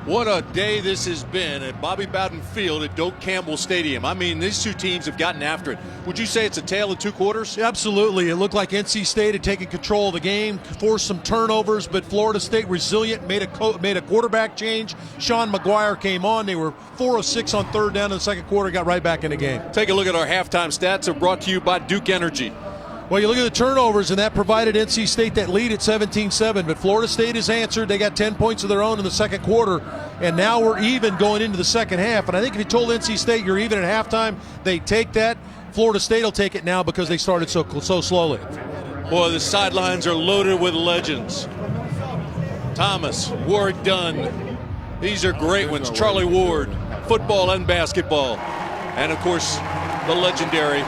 What a day this has been at Bobby Bowden Field at Doak Campbell Stadium. I mean, these two teams have gotten after it. Would you say it's a tale of two quarters? Absolutely. It looked like NC State had taken control of the game, forced some turnovers, but Florida State resilient, made a quarterback change. Sean McGuire came on. They were 4 of 6 on third down in the second quarter, got right back in the game. Take a look at our halftime stats. They're brought to you by Duke Energy. Well, you look at the turnovers, and that provided NC State that lead at 17-7. But Florida State has answered. They got 10 points of their own in the second quarter, and now we're even going into the second half. And I think if you told NC State you're even at halftime, they take that. Florida State will take it now because they started so slowly. Boy, the sidelines are loaded with legends. Thomas, Ward Dunn. These are great ones. Charlie Ward, football and basketball. And, of course, the legendary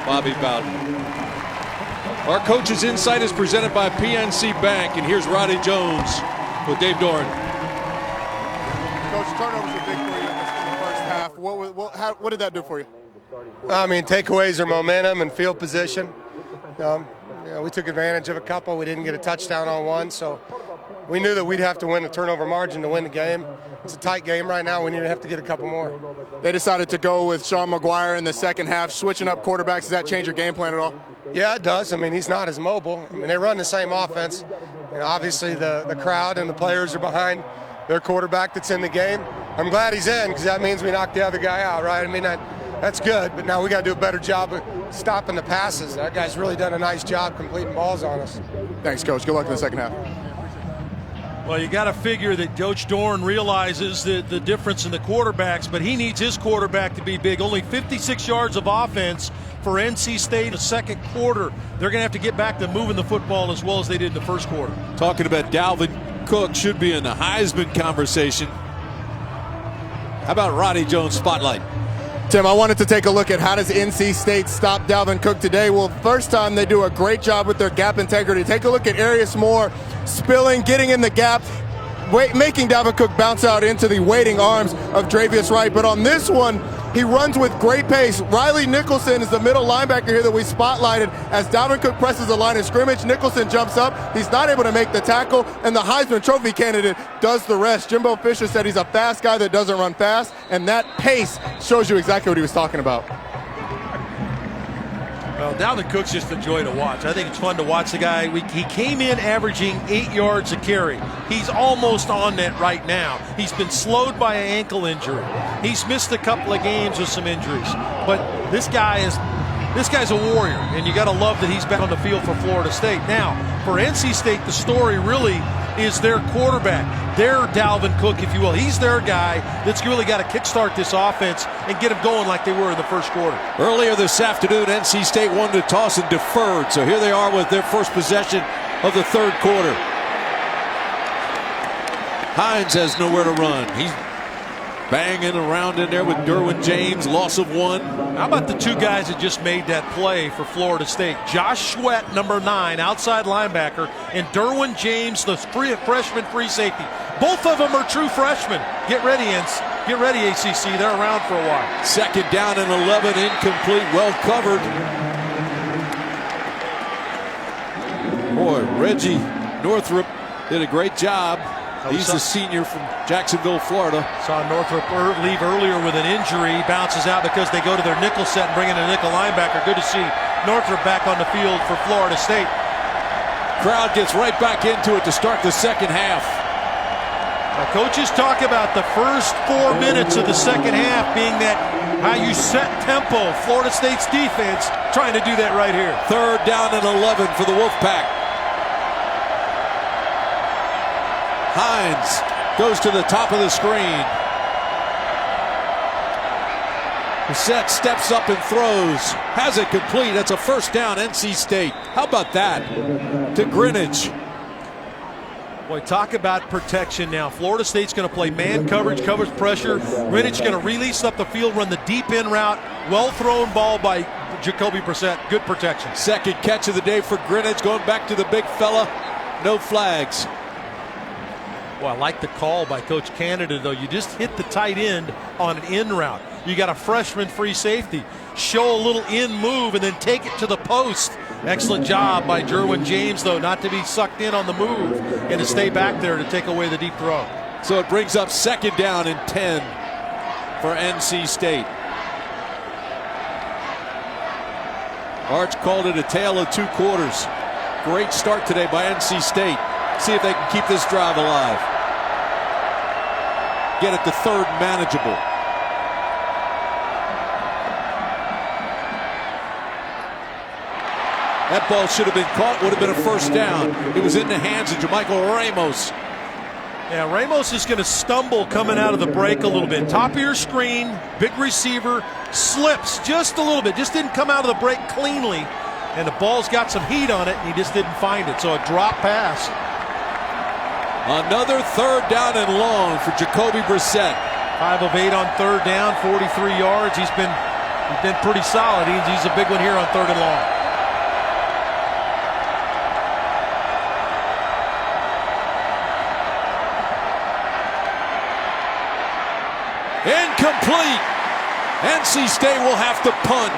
Bobby Bowden. Our Coach's Insight is presented by PNC Bank, and here's Roddy Jones with Dave Doran. Coach, turnovers were big for you in the first half. What did that do for you? I mean, takeaways are momentum and field position. We took advantage of a couple. We didn't get a touchdown on one, so we knew that we'd have to win the turnover margin to win the game. It's a tight game right now. We need to have to get a couple more. They decided to go with Sean McGuire in the second half, switching up quarterbacks. Does that change your game plan at all? Yeah, it does. I mean, he's not as mobile. I mean, they run the same offense. And obviously, the crowd and the players are behind their quarterback that's in the game. I'm glad he's in because that means we knocked the other guy out, right? I mean, that's good. But now we got to do a better job of stopping the passes. That guy's really done a nice job completing balls on us. Thanks, Coach. Good luck in the second half. Well, you got to figure that Coach Doran realizes the difference in the quarterbacks, but he needs his quarterback to be big. Only 56 yards of offense for NC State in the second quarter. They're going to have to get back to moving the football as well as they did in the first quarter. Talking about Dalvin Cook should be in the Heisman conversation. How about Roddy Jones spotlight? Tim, I wanted to take a look at how does NC State stop Dalvin Cook today. Well, first time they do a great job with their gap integrity. Take a look at Arius Moore spilling, getting in the gap, making Dalvin Cook bounce out into the waiting arms of Dravius Wright. But on this one, he runs with great pace. Riley Nicholson is the middle linebacker here that we spotlighted. As Dalvin Cook presses the line of scrimmage, Nicholson jumps up. He's not able to make the tackle, and the Heisman Trophy candidate does the rest. Jimbo Fisher said he's a fast guy that doesn't run fast, and that pace shows you exactly what he was talking about. Well, Dalvin Cook's just a joy to watch. I think it's fun to watch the guy. He came in averaging 8 yards a carry. He's almost on that right now. He's been slowed by an ankle injury. He's missed a couple of games with some injuries. But this guy's a warrior, and you got to love that he's back on the field for Florida State. Now, for NC State, the story really is their quarterback, their Dalvin Cook, if you will. He's their guy that's really got to kickstart this offense and get them going like they were in the first quarter. Earlier this afternoon, NC State wanted to toss and deferred. So here they are with their first possession of the third quarter. Hines has nowhere to run. He's banging around in there with Derwin James, loss of one. How about the two guys that just made that play for Florida State? Josh Sweat, number 9, outside linebacker, and Derwin James, the freshman free safety. Both of them are true freshmen. Get ready, ACC. They're around for a while. Second down and 11, incomplete, well covered. Boy, Reggie Northrup did a great job. He's the senior from Jacksonville, Florida. Saw Northrup leave earlier with an injury. He bounces out because they go to their nickel set and bring in a nickel linebacker. Good to see Northrup back on the field for Florida State. Crowd gets right back into it to start the second half. Now, coaches talk about the first 4 minutes of the second half being that how you set tempo. Florida State's defense trying to do that right here. Third down and 11 for the Wolfpack. Hines goes to the top of the screen. Brissett steps up and throws. Has it complete. That's a first down, NC State. How about that? To Greenwich. Boy, talk about protection now. Florida State's going to play man coverage, covers pressure. Greenwich going to release up the field, run the deep in route. Well thrown ball by Jacoby Brissett. Good protection. Second catch of the day for Greenwich. Going back to the big fella. No flags. Well, I like the call by Coach Canada, though. You just hit the tight end on an in route. You got a freshman free safety. Show a little in move and then take it to the post. Excellent job by Derwin James, though, not to be sucked in on the move and to stay back there to take away the deep throw. So it brings up 2nd down and 10 for NC State. Arch called it a tale of 2 quarters. Great start today by NC State. See if they can keep this drive alive. Get it to 3rd manageable. That ball should have been caught, would have been a 1st down. It was in the hands of Jermichael Ramos. Yeah, Ramos is going to stumble coming out of the break a little bit. Top of your screen, big receiver, slips just a little bit. Just didn't come out of the break cleanly. And the ball's got some heat on it, and he just didn't find it. So a drop pass. Another 3rd down and long for Jacoby Brissett. 5 of 8 on 3rd down, 43 yards. He's been pretty solid. He's a big one here on 3rd and long. Incomplete. NC State will have to punt.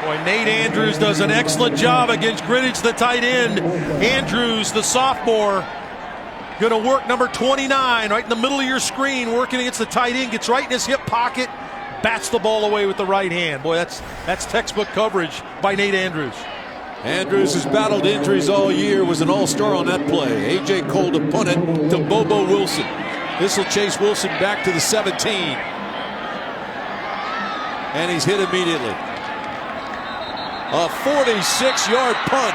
Boy, Nate Andrews does an excellent job against Greenwich, the tight end. Andrews, the sophomore, going to work number 29 right in the middle of your screen, working against the tight end, gets right in his hip pocket, bats the ball away with the right hand. Boy, that's textbook coverage by Nate Andrews. Andrews has battled injuries all year, was an all-star on that play. A.J. Cole to punt it to Bobo Wilson. This will chase Wilson back to the 17. And he's hit immediately. A 46-yard punt.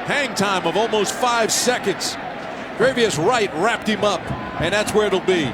Hang time of almost 5 seconds. Gravius Wright wrapped him up, and that's where it'll be.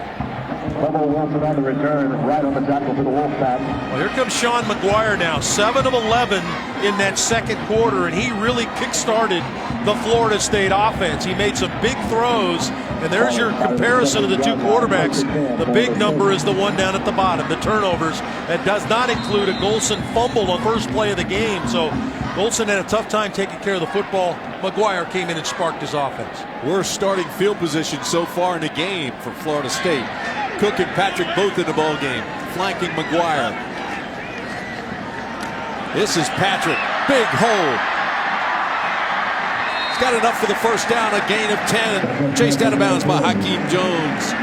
Bobo Wilson on the return, right on the tackle for the Wolfpack. Well, here comes Sean McGuire now, 7 of 11 in that 2nd quarter, and he really kick-started the Florida State offense. He made some big throws, and there's your comparison of the 2 quarterbacks. The big number is the one down at the bottom, the turnovers. That does not include a Golson fumble on first play of the game, so Golson had a tough time taking care of the football. McGuire came in and sparked his offense. Worst starting field position so far in the game for Florida State. Cook and Patrick both in the ball game, flanking McGuire. This is Patrick, big hole. He's got enough for the 1st down, a gain of 10, chased out of bounds by Hakeem Jones.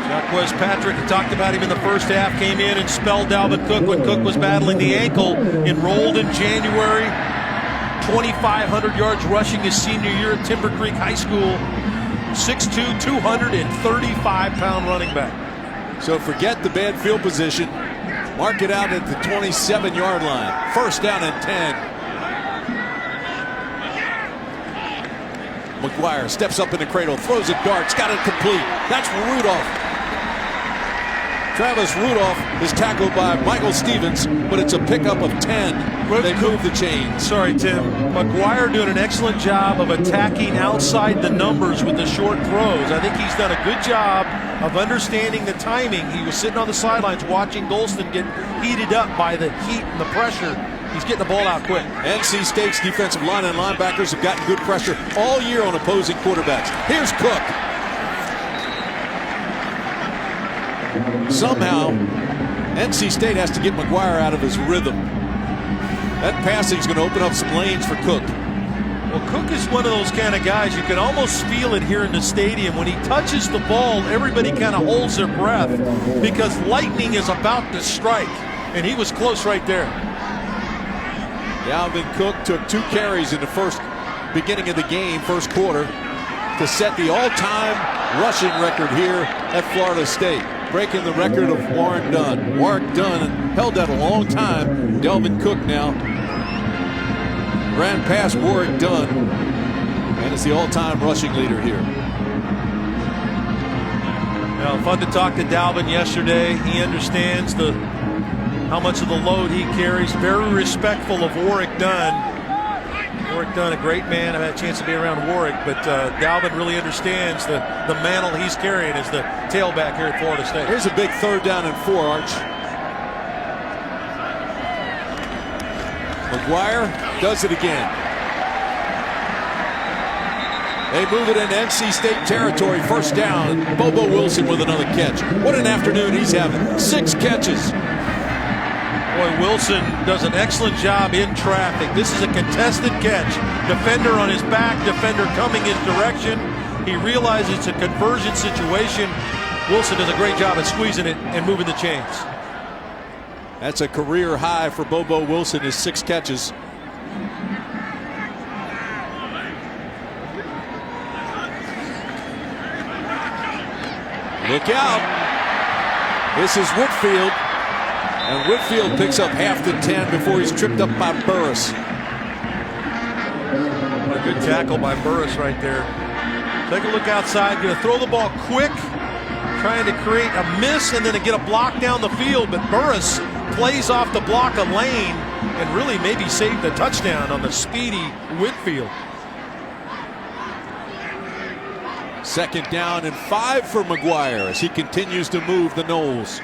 Jacquez Patrick, talked about him in the first half, came in and spelled Dalvin Cook when Cook was battling the ankle. Enrolled in January, 2,500 yards rushing his senior year at Timber Creek High School. 6'2", 235-pound running back. So forget the bad field position. Mark it out at the 27-yard line. 1st down and 10. McGuire steps up in the cradle, throws a dart, got it complete. That's Rudolph. Travis Rudolph is tackled by Michael Stevens, but it's a pickup of 10. They move the chains. Sorry, Tim. McGuire doing an excellent job of attacking outside the numbers with the short throws. I think he's done a good job of understanding the timing. He was sitting on the sidelines watching Golston get heated up by the heat and the pressure. He's getting the ball out quick. NC State's defensive line and linebackers have gotten good pressure all year on opposing quarterbacks. Here's Cook. Somehow, NC State has to get McGuire out of his rhythm. That passing is going to open up some lanes for Cook. Well, Cook is one of those kind of guys, you can almost feel it here in the stadium. When he touches the ball, everybody kind of holds their breath because lightning is about to strike, and he was close right there. Dalvin Cook took 2 carries in the beginning of the game, 1st quarter, to set the all-time rushing record here at Florida State, breaking the record of Warren Dunn. Warren Dunn held that a long time. Dalvin Cook now ran past Warwick Dunn and is the all-time rushing leader here. Well, fun to talk to Dalvin yesterday. He understands how much of the load he carries. Very respectful of Warwick Dunn. Warwick Dunn, a great man. I've had a chance to be around Warwick, but Dalvin really understands the mantle he's carrying as the tailback here at Florida State. Here's a big 3rd down and 4, Arch. McGuire does it again. They move it into NC State territory. 1st down. Bobo Wilson with another catch. What an afternoon he's having. 6 catches. Boy, Wilson does an excellent job in traffic. This is a contested catch. Defender on his back, defender coming his direction. He realizes it's a conversion situation. Wilson does a great job at squeezing it and moving the chains. That's a career high for Bobo Wilson, his 6 catches. Look out. This is Whitfield. And Whitfield picks up half the 10 before he's tripped up by Burris. What a good tackle by Burris right there. Take a look outside. Going to throw the ball quick. Trying to create a miss and then to get a block down the field. But Burris plays off the block of Lane and really maybe saved the touchdown on the speedy Whitfield. 2nd down and 5 for McGuire as he continues to move the Noles.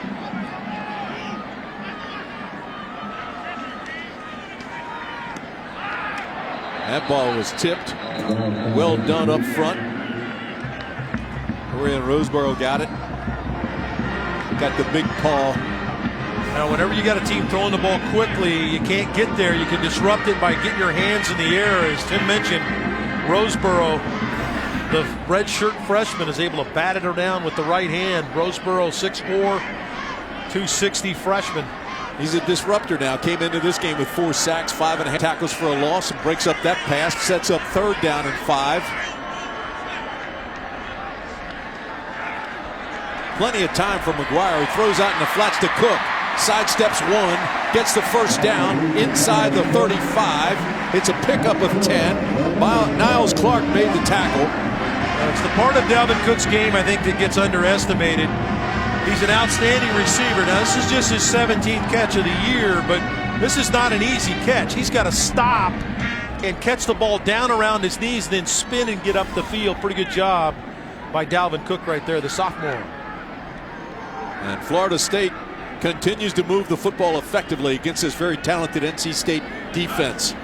That ball was tipped. Well done up front. Korea and Roseboro got it. Got the big paw. Now, whenever you got a team throwing the ball quickly, you can't get there. You can disrupt it by getting your hands in the air. As Tim mentioned, Roseboro, the redshirt freshman, is able to bat it down with the right hand. Roseboro, 6'4", 260 freshman. He's a disruptor now. Came into this game with 4 sacks, 5.5 tackles for a loss, and breaks up that pass. Sets up 3rd down and 5. Plenty of time for McGuire. He throws out in the flats to Cook. Sidesteps 1, gets the 1st down inside the 35. It's a pickup of 10. Niles Clark made the tackle. It's the part of Dalvin Cook's game I think that gets underestimated. He's an outstanding receiver. Now, this is just his 17th catch of the year, but this is not an easy catch. He's got to stop and catch the ball down around his knees, then spin and get up the field. Pretty good job by Dalvin Cook right there, the sophomore. And Florida State continues to move the football effectively against this very talented NC State defense.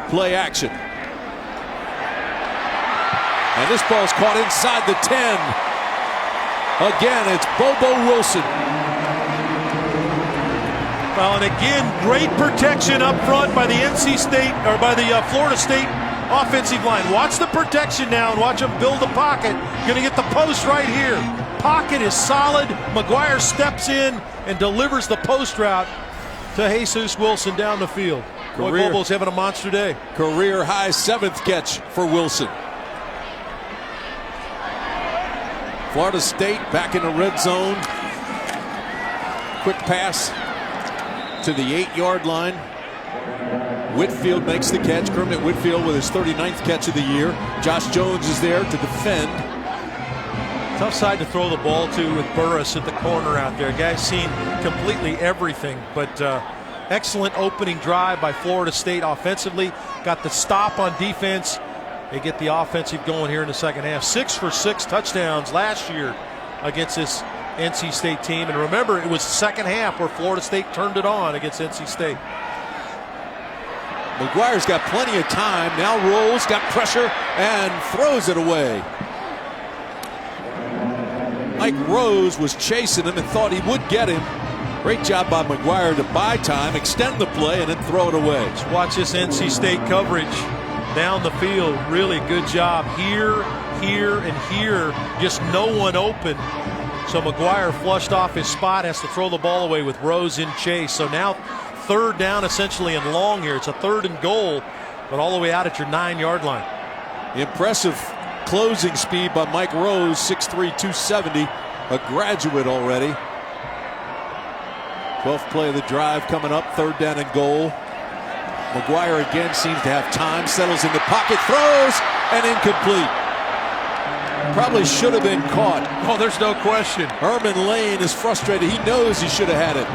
Play action. And this ball's caught inside the 10. Again, it's Bobo Wilson. Well, and again, great protection up front by the NC State, or by the Florida State offensive line. Watch the protection now and watch them build the pocket. Going to get the post right here. Pocket is solid. McGuire steps in and delivers the post route to Jesus Wilson down the field. Boy, Bobo's having a monster day. Career high 7th catch for Wilson. Florida State back in the red zone. Quick pass to the 8-yard line. Whitfield makes the catch. Kermit Whitfield with his 39th catch of the year. Josh Jones is there to defend. Tough side to throw the ball to with Burris at the corner out there. Guy's seen completely everything, but excellent opening drive by Florida State offensively. Got the stop on defense. They get the offensive going here in the 2nd half. 6 for 6 touchdowns last year against this NC State team. And remember, it was the 2nd half where Florida State turned it on against NC State. McGuire's got plenty of time. Now rolls, got pressure, and throws it away. Mike Rose was chasing him and thought he would get him. Great job by McGuire to buy time, extend the play, and then throw it away. Just watch this NC State coverage down the field. Really good job here, here, and here. Just no one open. So McGuire flushed off his spot, has to throw the ball away with Rose in chase. So now 3rd down essentially and long here. It's a 3rd and goal, but all the way out at your 9-yard line. Impressive closing speed by Mike Rose, 6'3", 270, a graduate already. 12th play of the drive coming up, 3rd down and goal. McGuire again seems to have time, settles in the pocket, throws, and incomplete. Probably should have been caught. Oh, there's no question. Herman Lane is frustrated. He knows he should have had it.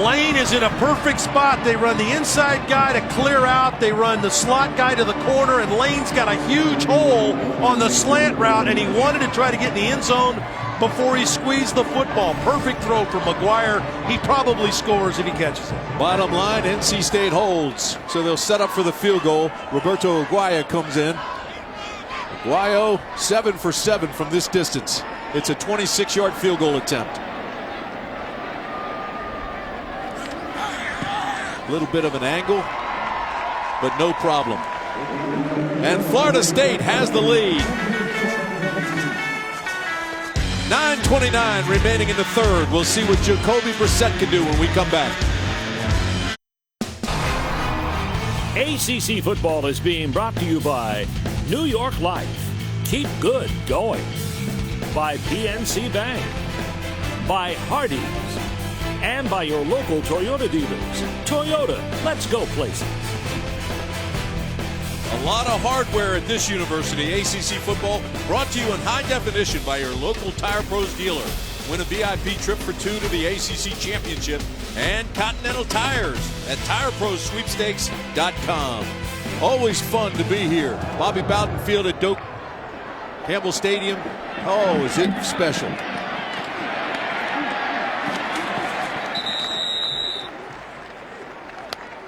Lane is in a perfect spot. They run the inside guy to clear out. They run the slot guy to the corner, and Lane's got a huge hole on the slant route, and he wanted to try to get in the end zone before he squeezed the football. Perfect throw for McGuire. He probably scores if he catches it. Bottom line, NC State holds, so they'll set up for the field goal. Roberto Aguayo comes in. Aguayo 7 for 7 from this distance. It's a 26-yard field goal attempt. A little bit of an angle, but no problem. And Florida State has the lead. 9:29 remaining in the third. We'll see what Jacoby Brissett can do when we come back. ACC football is being brought to you by New York Life. Keep good going. By PNC Bank. By Hardee's. And by your local Toyota dealers. Toyota, let's go places. A lot of hardware at this university. ACC football brought to you in high definition by your local Tire Pros dealer. Win a VIP trip for two to the ACC Championship and Continental Tires at TireProsSweepstakes.com. Always fun to be here. Bobby Bowden Field at Doak Campbell Stadium. Oh, is it special.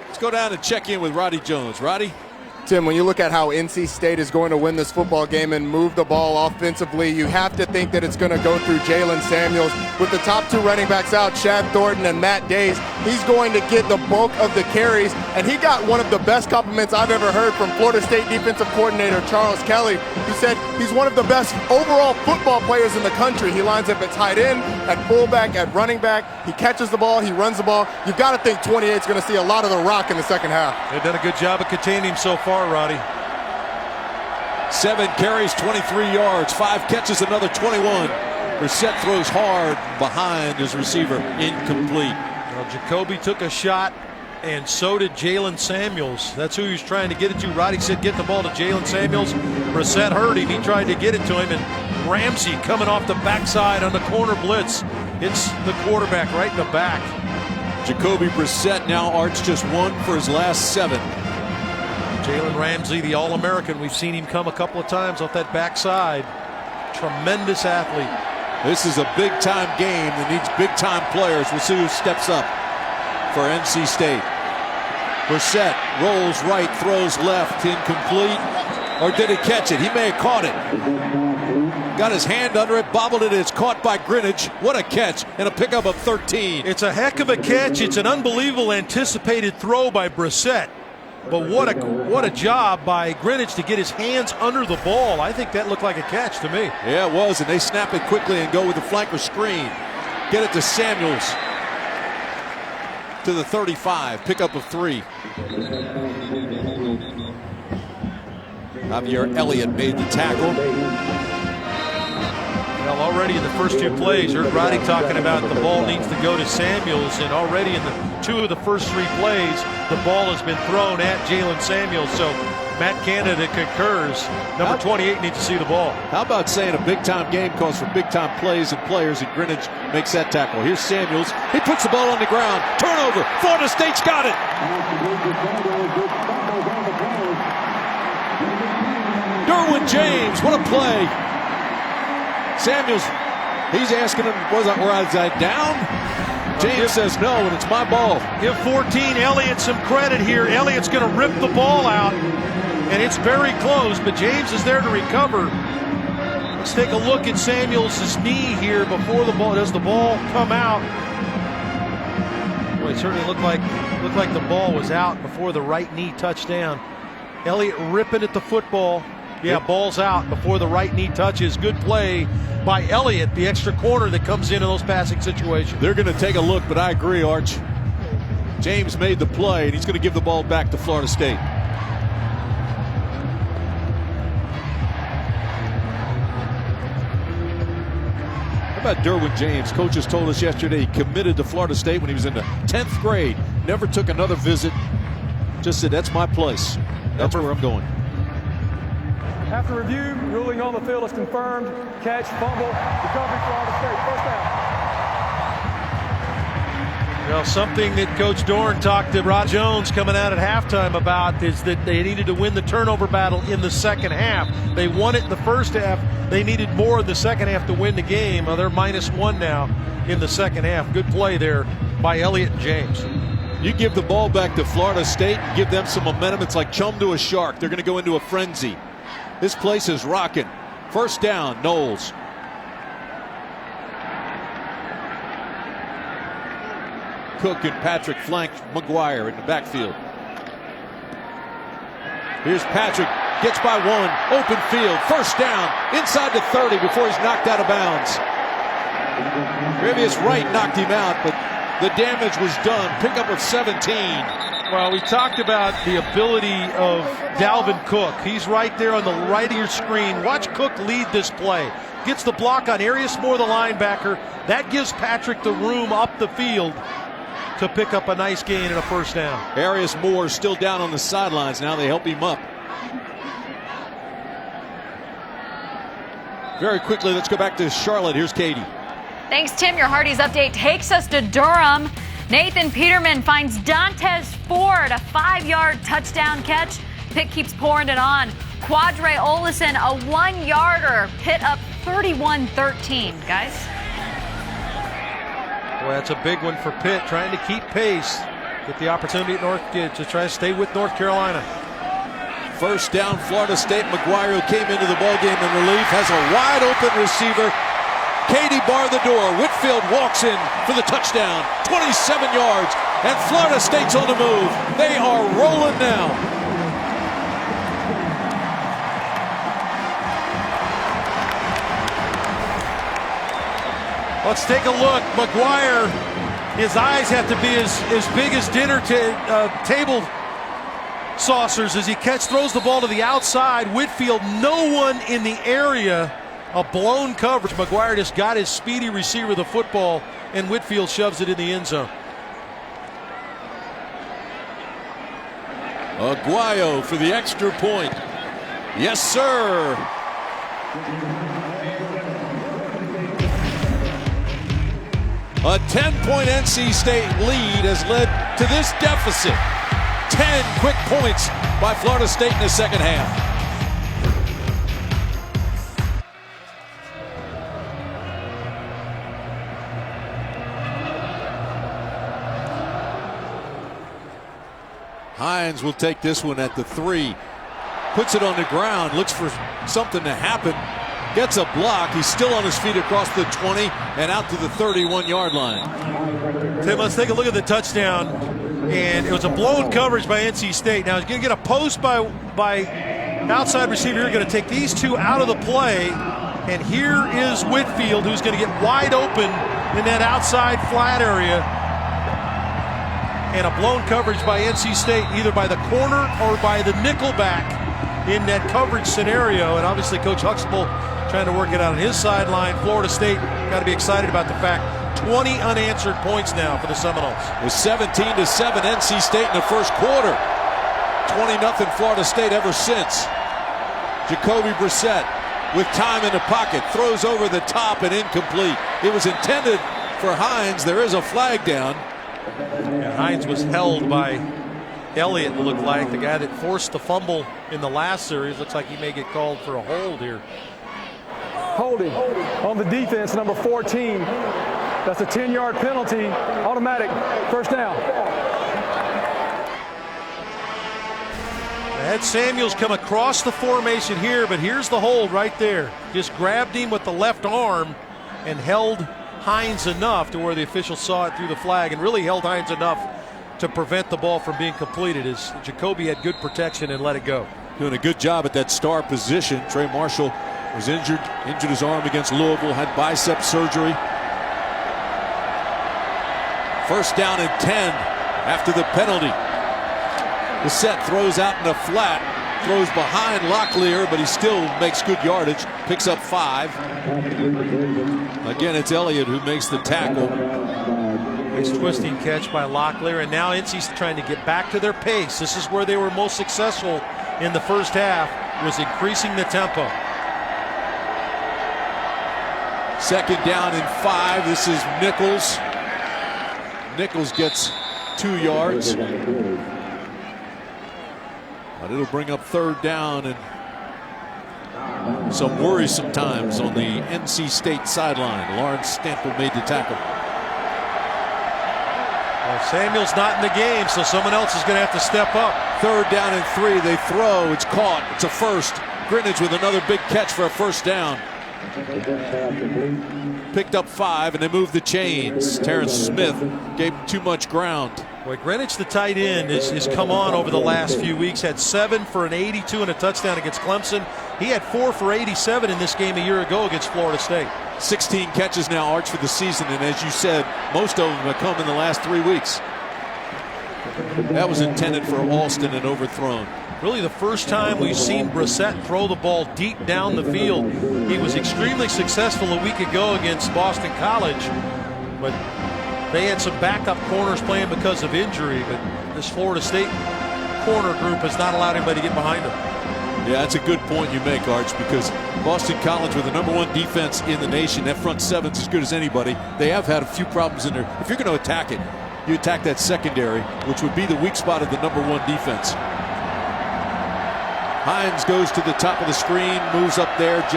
Let's go down and check in with Roddy Jones. Roddy? Tim, when you look at how NC State is going to win this football game and move the ball offensively, you have to think that it's going to go through Jalen Samuels. With the top two running backs out, Chad Thornton and Matt Days, he's going to get the bulk of the carries, and he got one of the best compliments I've ever heard from Florida State defensive coordinator Charles Kelly, who said he's one of the best overall football players in the country. He lines up at tight end, at fullback, at running back. He catches the ball, he runs the ball. You've got to think 28 is going to see a lot of the rock in the second half. They've done a good job of containing him so far, Roddy. 7 carries, 23 yards, 5 catches, another 21. Brissett throws hard behind his receiver, incomplete. Well, Jacoby took a shot, and so did Jalen Samuels. That's who he was trying to get it to. Roddy said get the ball to Jalen Samuels. Brissett heard him. He tried to get it to him, and Ramsey coming off the backside on the corner blitz. It's the quarterback right in the back. Jacoby Brissett now arched just 1 for his last 7. Jalen Ramsey, the All-American. We've seen him come a couple of times off that backside. Tremendous athlete. This is a big-time game that needs big-time players. We'll see who steps up for NC State. Brissett rolls right, throws left, incomplete. Or did he catch it? He may have caught it. Got his hand under it, bobbled it. It's caught by Greenwich. What a catch and a pickup of 13. It's a heck of a catch. It's an unbelievable anticipated throw by Brissett. But what a job by Greenwich to get his hands under the ball. I think that looked like a catch to me. Yeah, it was, and they snap it quickly and go with the flanker screen. Get it to Samuels. To the 35, pickup of 3. Javier Elliott made the tackle. Well, already in the first 2 plays, heard Roddy talking about the ball needs to go to Samuels, and already in the 2 of the first 3 plays, the ball has been thrown at Jalen Samuels. So Matt Canada concurs. Number 28 needs to see the ball. How about saying a big-time game calls for big-time plays and players, and Greenwich makes that tackle. Here's Samuels. He puts the ball on the ground. Turnover. Florida State's got it. Derwin James, what a play. Samuels, he's asking him, was I down? James says no, and it's my ball. Give 14 Elliott some credit here. Elliott's going to rip the ball out, and it's very close, but James is there to recover. Let's take a look at Samuels' knee here before the ball. Does the ball come out? Well, it certainly looked like the ball was out before the right knee touched down. Elliott ripping at the football. Yeah, ball's out before the right knee touches. Good play by Elliott, the extra corner that comes into those passing situations. They're going to take a look, but I agree, Arch. James made the play, and he's going to give the ball back to Florida State. How about Derwin James? Coaches told us yesterday he committed to Florida State when he was in the 10th grade. Never took another visit. Just said, that's my place. That's where I'm going. After review, ruling on the field is confirmed. Catch, fumble, recovery, Florida State. First down. Well, something that Coach Dorn talked to Rod Jones coming out at halftime about is that they needed to win the turnover battle in the second half. They won it in the first half. They needed more in the second half to win the game. Well, they're -1 now in the second half. Good play there by Elliott and James. You give the ball back to Florida State, give them some momentum. It's like chum to a shark. They're going to go into a frenzy. This place is rocking. First down, Knowles. Cook and Patrick flank McGuire in the backfield. Here's Patrick, gets by one, open field, first down, inside the 30 before he's knocked out of bounds. Previous right knocked him out, but the damage was done. Pickup of 17. Well, we talked about the ability of Dalvin Cook. He's right there on the right of your screen. Watch Cook lead this play. Gets the block on Arius Moore, the linebacker. That gives Patrick the room up the field to pick up a nice gain and a first down. Arius Moore still down on the sidelines. Now they help him up. Very quickly, let's go back to Charlotte. Here's Katie. Thanks, Tim. Your Hardee's update takes us to Durham. Nathan Peterman finds Dantes Ford a 5-yard touchdown catch. Pitt keeps pouring it on. Quadre Olison a 1-yarder. Pitt up 31-13. Guys. Well, that's a big one for Pitt, trying to keep pace. Get the opportunity at to try to stay with North Carolina. First down, Florida State. McGuire, who came into the ballgame in relief, has a wide open receiver. Katie barred the door. Whitfield walks in for the touchdown. 27 yards, and Florida State's on the move. They are rolling now. Let's take a look. McGuire, his eyes have to be as big as dinner table saucers as he throws the ball to the outside. Whitfield, no one in the area. A blown coverage. McGuire just got his speedy receiver the football, and Whitfield shoves it in the end zone. Aguayo for the extra point. Yes, sir. A 10-point NC State lead has led to this deficit. 10 quick points by Florida State in the second half. Hines will take this one at the 3. Puts it on the ground, looks for something to happen. Gets a block. He's still on his feet across the 20 and out to the 31-yard line. Tim, let's take a look at the touchdown. And it was a blown coverage by NC State. Now he's going to get a post by outside receiver. You're going to take these two out of the play. And here is Whitfield, who's going to get wide open in that outside flat area. And a blown coverage by NC State, either by the corner or by the nickel back in that coverage scenario. And obviously Coach Huxtable trying to work it out on his sideline. Florida State got to be excited about the fact 20 unanswered points now for the Seminoles. It was 17-7 NC State in the first quarter. 20-0 Florida State ever since. Jacoby Brissett with time in the pocket, throws over the top and incomplete. It was intended for Hines. There is a flag down. Yeah, Hines was held by Elliott, it looked like. The guy that forced the fumble in the last series. Looks like he may get called for a hold here. Holding on the defense, number 14. That's a 10-yard penalty. Automatic first down. They had Samuels come across the formation here, but here's the hold right there. Just grabbed him with the left arm and held Hines enough to where the official saw it through the flag, and really held Hines enough to prevent the ball from being completed, as Jacoby had good protection and let it go. Doing a good job at that star position. Trey Marshall was injured his arm against Louisville, had bicep surgery. First down and 10 after the penalty. Brissett throws out in the flat, throws behind Locklear, but he still makes good yardage, picks up 5. Again, it's Elliott who makes the tackle. Nice twisting catch by Locklear, and now NC's trying to get back to their pace. This is where they were most successful in the first half, was increasing the tempo. Second down and 5. This is Nichols. Nichols gets 2 yards. But it'll bring up third down and some worrisome times on the NC State sideline. Lawrence Stample made the tackle. Well, Samuel's not in the game, so someone else is going to have to step up. Third down and 3. They throw. It's caught. It's a first. Greenwich with another big catch for a first down. Picked up 5, and they moved the chains. Terrence Smith gave him too much ground. Boy, Greenwich, the tight end, has come on over the last few weeks. Had 7 for an 82 and a touchdown against Clemson. He had 4 for 87 in this game a year ago against Florida State. 16 catches now, Arch, for the season, and as you said, most of them have come in the last 3 weeks. That was intended for Alston and overthrown. Really the first time we've seen Brissett throw the ball deep down the field. He was extremely successful a week ago against Boston College, but they had some backup corners playing because of injury. But this Florida State corner group has not allowed anybody to get behind them. Yeah, that's a good point you make, Arch, because Boston College, with the #1 defense in the nation, that front seven's as good as anybody. They have had a few problems in there. If you're going to attack it, you attack that secondary, which would be the weak spot of the #1 defense. Hines goes to the top of the screen, moves up there.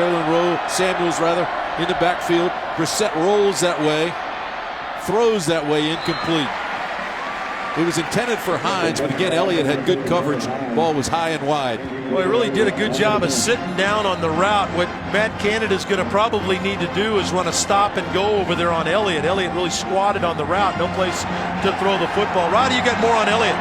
Samuels in the backfield. Brissett rolls that way, throws that way, incomplete. It was intended for Hines, but again, Elliott had good coverage. Ball was high and wide. Well, he really did a good job of sitting down on the route. What Matt Canada's going to probably need to do is run a stop and go over there on Elliott. Elliott really squatted on the route. No place to throw the football. Roddy, you got more on Elliott.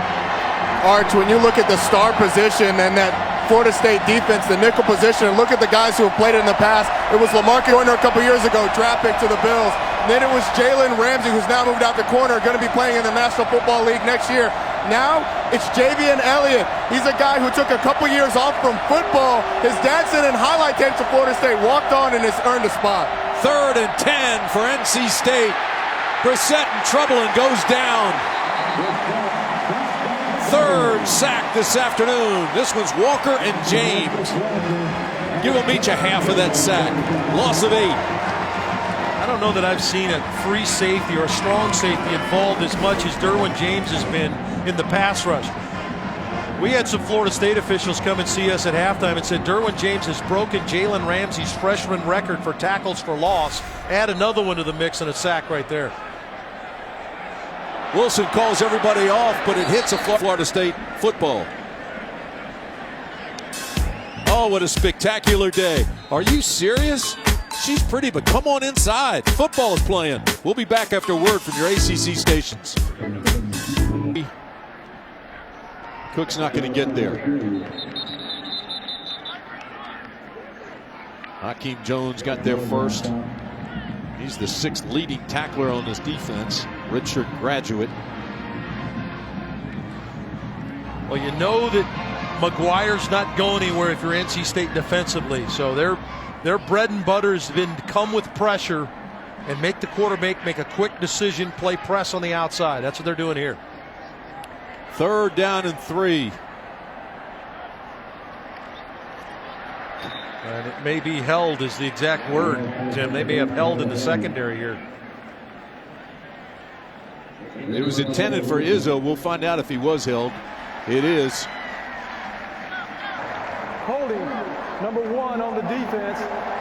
Arch, when you look at the star position and that Florida State defense, the nickel position, and look at the guys who have played it in the past. It was Lamarcus Joyner a couple years ago, draft pick to the Bills. And then it was Jalen Ramsey, who's now moved out the corner, going to be playing in the National Football League next year. Now it's Javian Elliott. He's a guy who took a couple years off from football. His dad sent in highlight tapes to Florida State, walked on, and has earned a spot. 3rd and 10 for NC State. Brissett in trouble and goes down. 3rd sack this afternoon. This one's Walker and James. Give them each a half of that sack. Loss of 8. I don't know that I've seen a free safety or a strong safety involved as much as Derwin James has been in the pass rush. We had some Florida State officials come and see us at halftime and said Derwin James has broken Jalen Ramsey's freshman record for tackles for loss. Add another one to the mix and a sack right there. Wilson calls everybody off, but it hits a Florida State football. Oh, what a spectacular day. Are you serious? She's pretty, but come on inside. Football is playing. We'll be back after word from your ACC stations. Cook's not going to get there. Hakeem Jones got there first. He's the 6th leading tackler on this defense. Redshirt graduate. Well, you know that McGuire's not going anywhere if you're NC State defensively. So their bread and butter has been to come with pressure and make the quarterback make a quick decision, play press on the outside. That's what they're doing here. 3rd down and 3. And it may be held is the exact word, Jim. They may have held in the secondary here. It was intended for Izzo. We'll find out if he was held. It is. Holding #1 on the defense.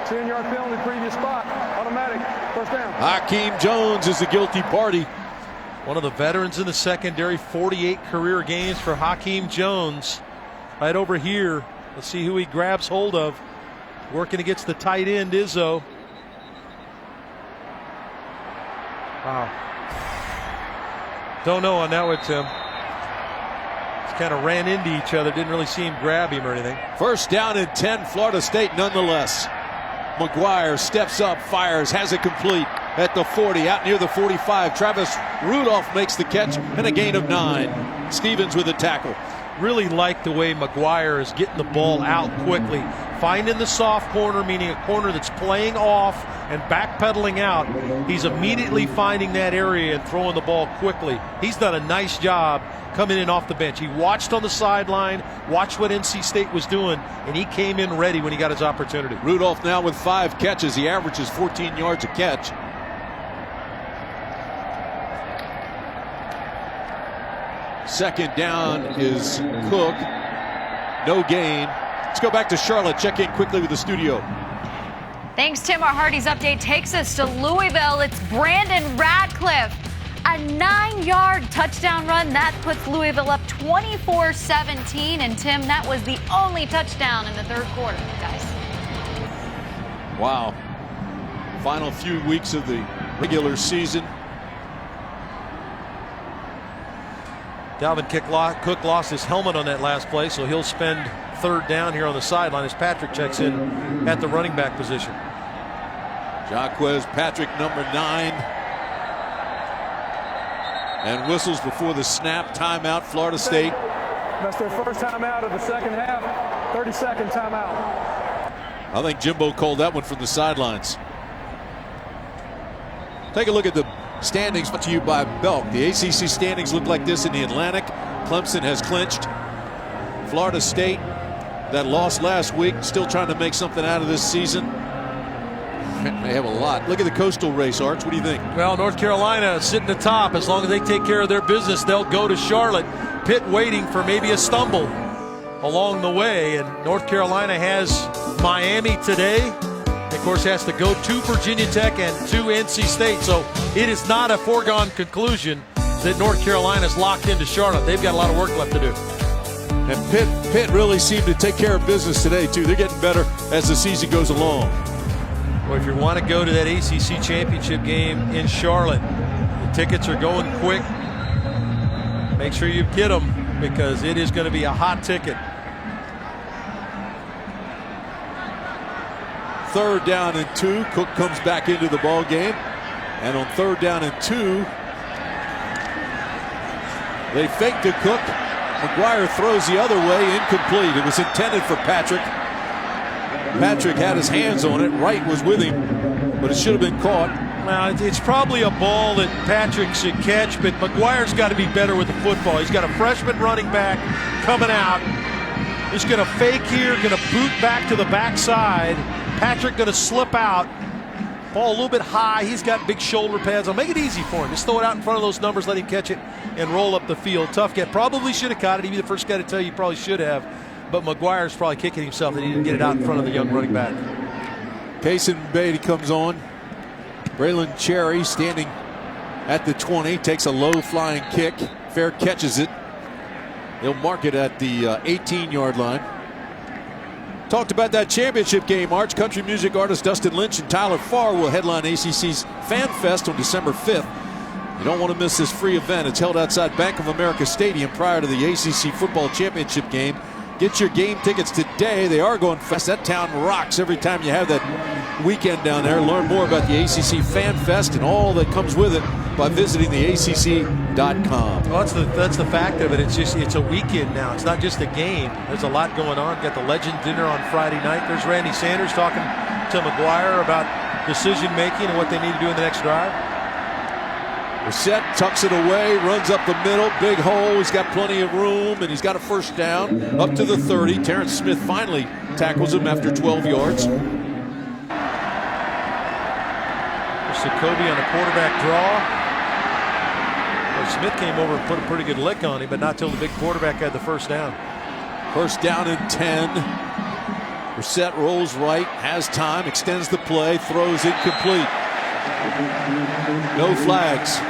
10-yard penalty, previous spot. Automatic. First down. Hakeem Jones is the guilty party. One of the veterans in the secondary. 48 career games for Hakeem Jones. Right over here. Let's see who he grabs hold of. Working against the tight end, Izzo. Wow. Don't know on that one, Tim. Just kind of ran into each other. Didn't really see him grab him or anything. 1st down and 10, Florida State nonetheless. McGuire steps up, fires, has it complete at the 40, out near the 45. Travis Rudolph makes the catch and a gain of 9. Stevens with a tackle. Really like the way McGuire is getting the ball out quickly. Finding the soft corner, meaning a corner that's playing off and backpedaling out. He's immediately finding that area and throwing the ball quickly. He's done a nice job coming in off the bench. He watched on the sideline, watched what NC State was doing, and he came in ready when he got his opportunity. Rudolph now with 5 catches. He averages 14 yards a catch. Second down is Cook. No gain. Let's go back to Charlotte. Check in quickly with the studio. Thanks, Tim. Our Hardy's update takes us to Louisville. It's Brandon Radcliffe. A 9-yard touchdown run. That puts Louisville up 24-17. And, Tim, that was the only touchdown in the 3rd quarter, guys. Wow. Final few weeks of the regular season. Dalvin Cook lost his helmet on that last play, so he'll spend third down here on the sideline as Patrick checks in at the running back position. Jaquez Patrick, number 9. And whistles before the snap. Timeout, Florida State. That's their first timeout of the second half. 30-second timeout. I think Jimbo called that one from the sidelines. Take a look at the standings brought to you by Belk. The ACC standings look like this in the Atlantic. Clemson has clinched. Florida State, that lost last week, still trying to make something out of this season. They have a lot. Look at the coastal race, Arch. What do you think? Well, North Carolina sitting atop. As long as they take care of their business, they'll go to Charlotte. Pitt waiting for maybe a stumble along the way. And North Carolina has Miami today. Of course, has to go to Virginia Tech and to NC State. So it is not a foregone conclusion that North Carolina's locked into Charlotte. They've got a lot of work left to do. And Pitt really seemed to take care of business today, too. They're getting better as the season goes along. Well, if you want to go to that ACC championship game in Charlotte, the tickets are going quick. Make sure you get them because it is going to be a hot ticket. 3rd down and 2. Cook comes back into the ball game. And on 3rd down and 2, they fake to Cook. McGuire throws the other way, incomplete. It was intended for Patrick. Patrick had his hands on it. Wright was with him, but it should have been caught. Well, it's probably a ball that Patrick should catch, but McGuire's got to be better with the football. He's got a freshman running back coming out. He's going to fake here, going to boot back to the backside. Patrick going to slip out. Ball a little bit high. He's got big shoulder pads. I'll make it easy for him. Just throw it out in front of those numbers, let him catch it, and roll up the field. Tough get. Probably should have caught it. He'd be the first guy to tell you probably should have. But McGuire's probably kicking himself that he didn't get it out in front of the young running back. Payson Beatty comes on. Braylon Cherry standing at the 20. Takes a low flying kick. Fair catches it. They'll mark it at the 18-yard line. Talked about that championship game. Arch country music artist Dustin Lynch and Tyler Farr will headline ACC's Fan Fest on December 5th. You don't want to miss this free event. It's held outside Bank of America Stadium prior to the ACC football championship game. Get your game tickets today. They are going fast. That town rocks every time you have that weekend down there. Learn more about the ACC Fan Fest and all that comes with it by visiting theacc.com. Well, that's the fact of it. It's a weekend now. It's not just a game. There's a lot going on. Got the Legend dinner on Friday night. There's Randy Sanders talking to McGuire about decision making and what they need to do in the next drive. Brissett tucks it away, runs up the middle, big hole. He's got plenty of room, and he's got a first down up to the 30. Terrence Smith finally tackles him after 12 yards. Jacoby on a quarterback draw. Well, Smith came over and put a pretty good lick on him, but not till the big quarterback had the first down. First down and 10. Brissett rolls right, has time, extends the play, throws incomplete. No flags.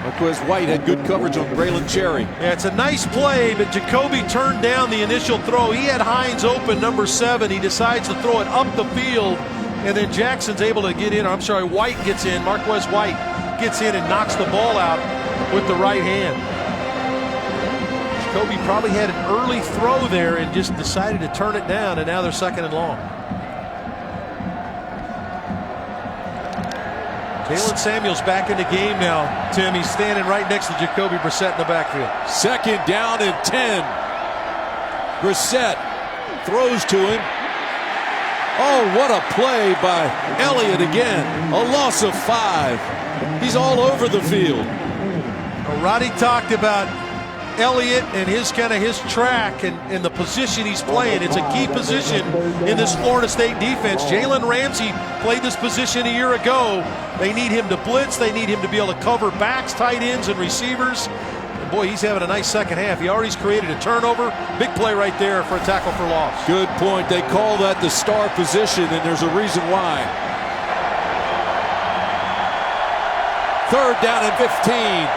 Marquez White had good coverage on Braylon Cherry. Yeah, it's a nice play, but Jacoby turned down the initial throw. He had Hines open, number 7. He decides to throw it up the field, and then Jackson's able to get in. I'm sorry, White gets in. Marquez White gets in and knocks the ball out with the right hand. Jacoby probably had an early throw there and just decided to turn it down, and now they're 2nd and long. Jalen Samuels back in the game now, Tim. He's standing right next to Jacoby Brissett in the backfield. 2nd down and 10. Brissett throws to him. Oh, what a play by Elliott again. A loss of 5. He's all over the field. Well, Roddy talked about Elliott and his track and the position he's playing. It's a key position in this Florida State defense. Jalen Ramsey played this position a year ago. They need him to blitz. They need him to be able to cover backs, tight ends, and receivers. And boy, he's having a nice second half. He already's created a turnover. Big play right there for a tackle for loss. Good point. They call that the star position, and there's a reason why. 3rd down and 15.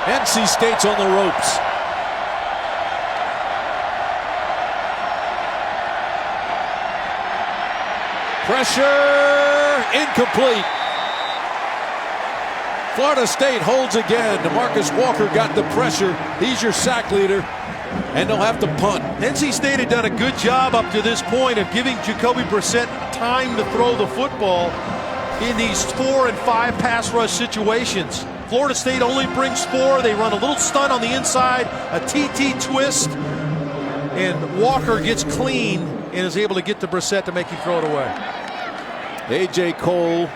NC State's on the ropes. Pressure. there, incomplete. Florida State holds again. DeMarcus Walker got the pressure. He's your sack leader, and they'll have to punt. NC State had done a good job up to this point of giving Jacoby Brissett time to throw the football in these 4 and 5 pass rush situations. Florida State only brings 4. They run a little stunt on the inside, a TT twist, and Walker gets clean and is able to get to Brissett to make him throw it away. A.J. Cole,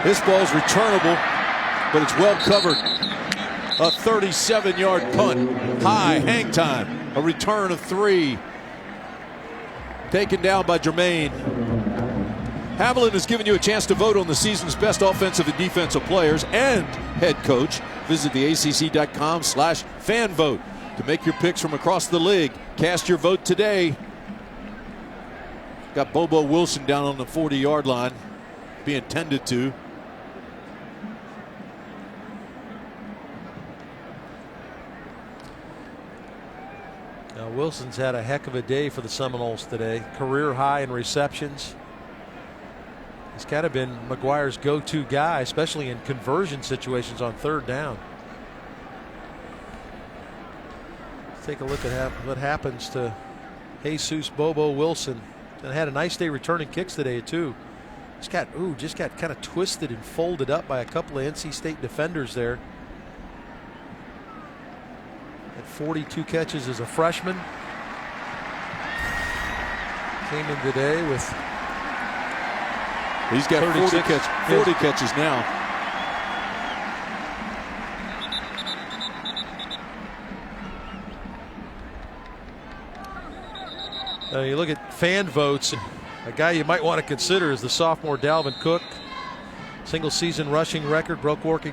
this ball's returnable, but it's well covered. A 37-yard punt, high, hang time, a return of 3. Taken down by Jermaine. Haviland has given you a chance to vote on the season's best offensive and defensive players and head coach. Visit the ACC.com/fanvote to make your picks from across the league. Cast your vote today. Got Bobo Wilson down on the 40-yard line, being tended to. Now Wilson's had a heck of a day for the Seminoles today. Career high in receptions. He's kind of been McGuire's go-to guy, especially in conversion situations on 3rd down. Let's take a look at what happens to Jesus Bobo Wilson. And had a nice day returning kicks today too. Just got kind of twisted and folded up by a couple of NC State defenders there. At 42 catches as a freshman. Came in today with. He's got 40 catches now. You look at fan votes, a guy you might want to consider is the sophomore Dalvin Cook. Single season rushing record, broke work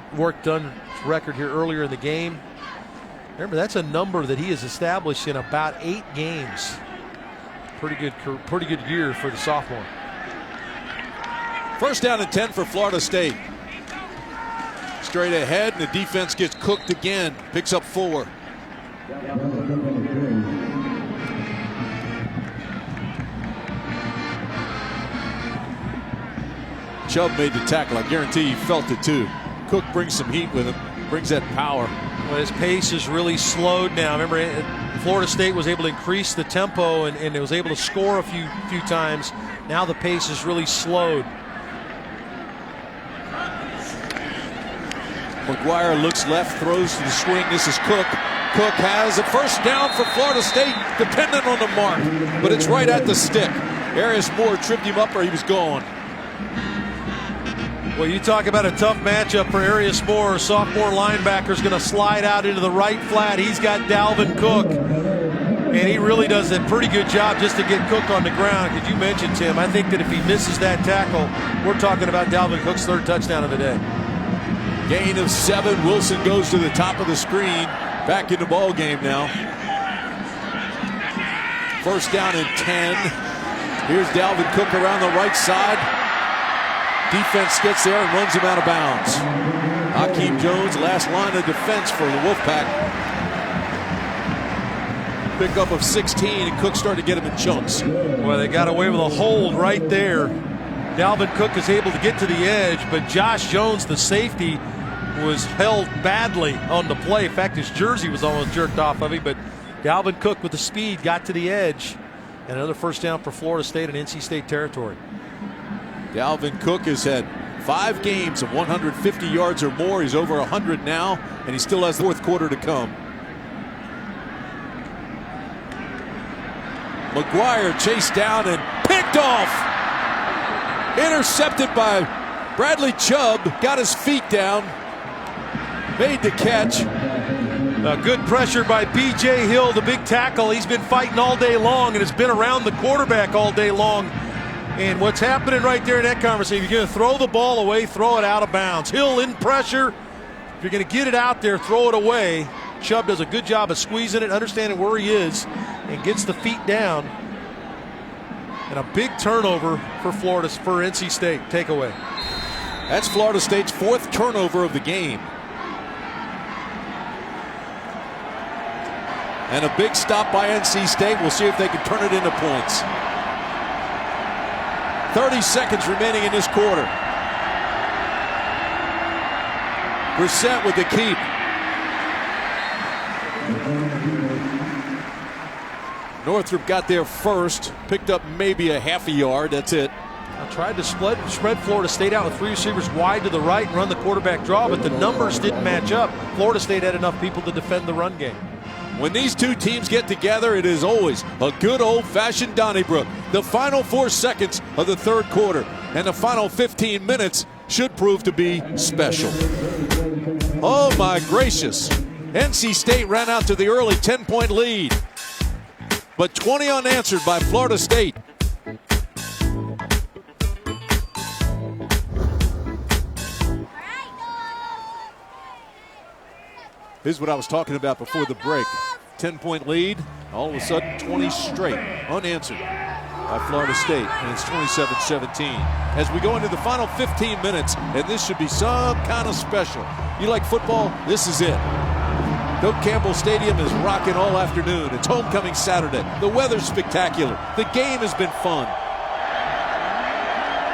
done record here earlier in the game. Remember, that's a number that he has established in about 8 games. Pretty good year for the sophomore. 1st down and 10 for Florida State. Straight ahead, and the defense gets cooked again. Picks up 4. Chubb made the tackle. I guarantee he felt it too. Cook brings some heat with him, brings that power. Well, his pace is really slowed now. Remember, Florida State was able to increase the tempo and it was able to score a few times. Now the pace is really slowed. McGuire looks left, throws to the swing. This is Cook. Cook has a 1st down for Florida State, dependent on the mark, but it's right at the stick. Arius Moore tripped him up or he was gone. Well, you talk about a tough matchup for Arius Moore. Sophomore linebacker is going to slide out into the right flat. He's got Dalvin Cook, and he really does a pretty good job just to get Cook on the ground. Because you mentioned, Tim, I think that if he misses that tackle, we're talking about Dalvin Cook's 3rd touchdown of the day. Gain of 7. Wilson goes to the top of the screen. Back in the ball game now. 1st down and 10. Here's Dalvin Cook around the right side. Defense gets there and runs him out of bounds. Hakeem Jones, last line of defense for the Wolfpack. Pickup of 16, and Cook started to get him in chunks. Well, they got away with a hold right there. Dalvin Cook is able to get to the edge, but Josh Jones, the safety, was held badly on the play. In fact, his jersey was almost jerked off of him, but Dalvin Cook with the speed got to the edge. And another 1st down for Florida State in NC State territory. Dalvin Cook has had 5 games of 150 yards or more. He's over 100 now, and he still has the 4th quarter to come. McGuire chased down and picked off. Intercepted by Bradley Chubb. Got his feet down. Made the catch. Good pressure by B.J. Hill, the big tackle. He's been fighting all day long and has been around the quarterback all day long. And what's happening right there in that conversation, you're going to throw the ball away, throw it out of bounds. Hill in pressure. If you're going to get it out there, throw it away. Chubb does a good job of squeezing it, understanding where he is, and gets the feet down. And a big turnover for NC State. Takeaway. That's Florida State's 4th turnover of the game. And a big stop by NC State. We'll see if they can turn it into points. 30 seconds remaining in this quarter. Brissett with the keep. Northrop got there first, picked up maybe a half a yard. That's it. I tried to spread Florida State out with 3 receivers wide to the right and run the quarterback draw, but the numbers didn't match up. Florida State had enough people to defend the run game. When these two teams get together, it is always a good old-fashioned Donnybrook. The final 4 seconds of the third quarter and the final 15 minutes should prove to be special. Oh my gracious. NC State ran out to the early 10-point lead, but 20 unanswered by Florida State. Here's what I was talking about before the break. 10-point lead, all of a sudden 20 straight unanswered by Florida State, and it's 27-17. As we go into the final 15 minutes, and this should be some kind of special. You like football? This is it. Doak Campbell Stadium is rocking all afternoon. It's homecoming Saturday. The weather's spectacular. The game has been fun.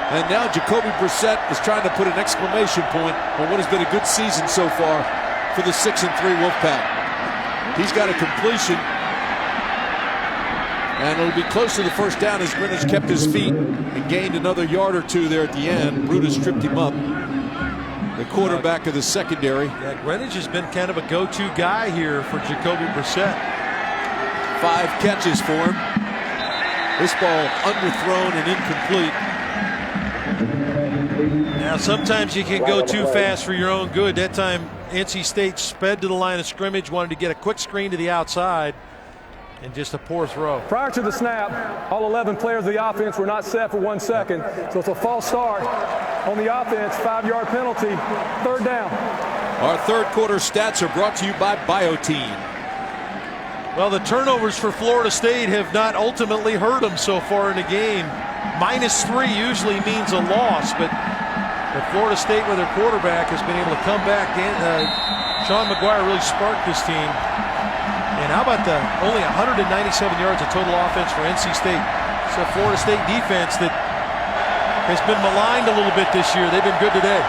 And now Jacoby Brissett is trying to put an exclamation point on what has been a good season so far for the 6-3 Wolfpack. He's got a completion, and it'll be close to the first down as Greenwich kept his feet and gained another yard or two there at the end. Brutus tripped him up. The quarterback of the secondary. Yeah, Greenwich has been kind of a go-to guy here for Jacoby Brissett. 5 catches for him. This ball underthrown and incomplete. Now sometimes you can go too fast for your own good. That time NC State sped to the line of scrimmage, wanted to get a quick screen to the outside, and just a poor throw. Prior to the snap, all 11 players of the offense were not set for 1 second, so it's a false start on the offense, 5-yard penalty, 3rd down. Our third quarter stats are brought to you by Biotene. Well, the turnovers for Florida State have not ultimately hurt them so far in the game. -3 usually means a loss, but Florida State with their quarterback has been able to come back. Sean McGuire really sparked this team. And how about the only 197 yards of total offense for NC State? It's a Florida State defense that has been maligned a little bit this year. They've been good today.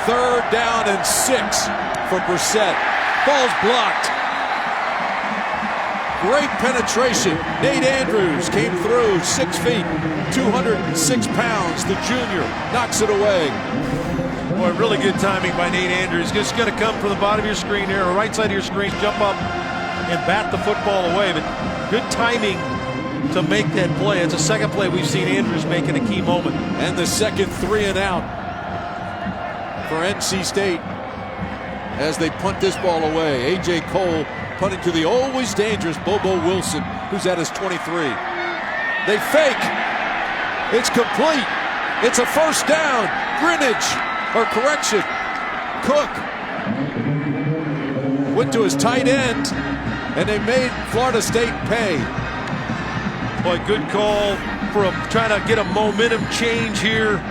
3rd down and 6 for Brissett. Ball's blocked. Great penetration. Nate Andrews came through, 6 feet, 206 pounds. The junior knocks it away. Boy, really good timing by Nate Andrews. Just going to come from the bottom of your screen here, or right side of your screen, jump up and bat the football away. But good timing to make that play. It's the second play we've seen Andrews make in a key moment. And the second 3 and out for NC State as they punt this ball away. A.J. Cole punting to the always dangerous Bobo Wilson, who's at his 23. They fake. It's complete. It's a first down. Greenwich, or correction, Cook went to his tight end, and they made Florida State pay. Boy, good call for trying to get a momentum change here.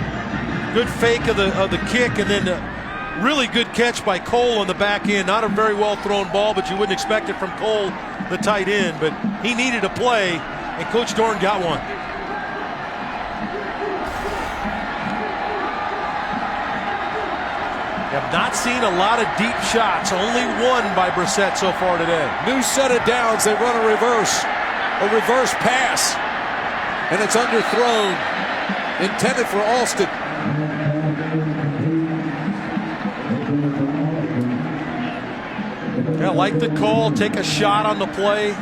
Good fake of the kick, and then really good catch by Cole on the back end. Not a very well thrown ball, but you wouldn't expect it from Cole, the tight end. But he needed a play, and Coach Dorn got one. Have not seen a lot of deep shots. Only one by Brissett so far today. New set of downs. They run a reverse pass, and it's underthrown, intended for Alston. Yeah, like the call, take a shot on the play.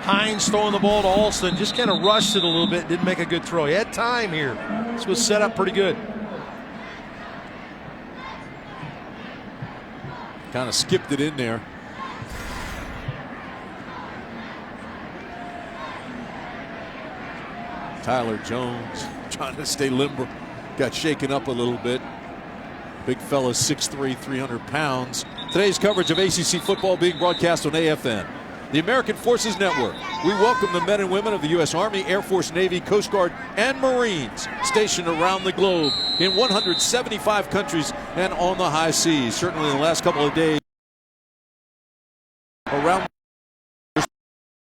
Hines throwing the ball to Alston, just kind of rushed it a little bit, didn't make a good throw. He had time here. This was set up pretty good. Kind of skipped it in there. Tyler Jones trying to stay limber. Got shaken up a little bit. Big fella, 6'3", 300 pounds. Today's coverage of ACC football being broadcast on AFN, the American Forces Network. We welcome the men and women of the U.S. Army, Air Force, Navy, Coast Guard, and Marines stationed around the globe in 175 countries and on the high seas. Certainly in the last couple of days, around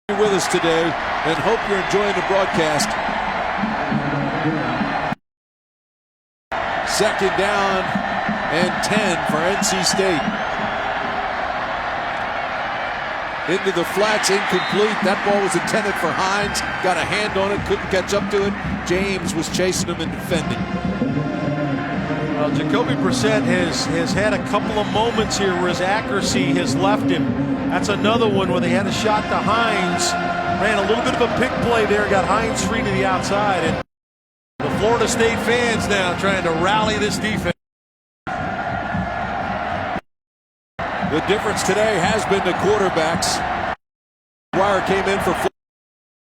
with with us today and hope you're enjoying the broadcast. Second down and 10 for NC State. Into the flats, incomplete. That ball was intended for Hines. Got a hand on it, couldn't catch up to it. James was chasing him and defending. Well, Jacoby Brissett has had a couple of moments here where his accuracy has left him. That's another one where they had a shot to Hines. Ran a little bit of a pick play there, got Hines free to the outside. And the Florida State fans now trying to rally this defense. The difference today has been the quarterbacks. Wire came in for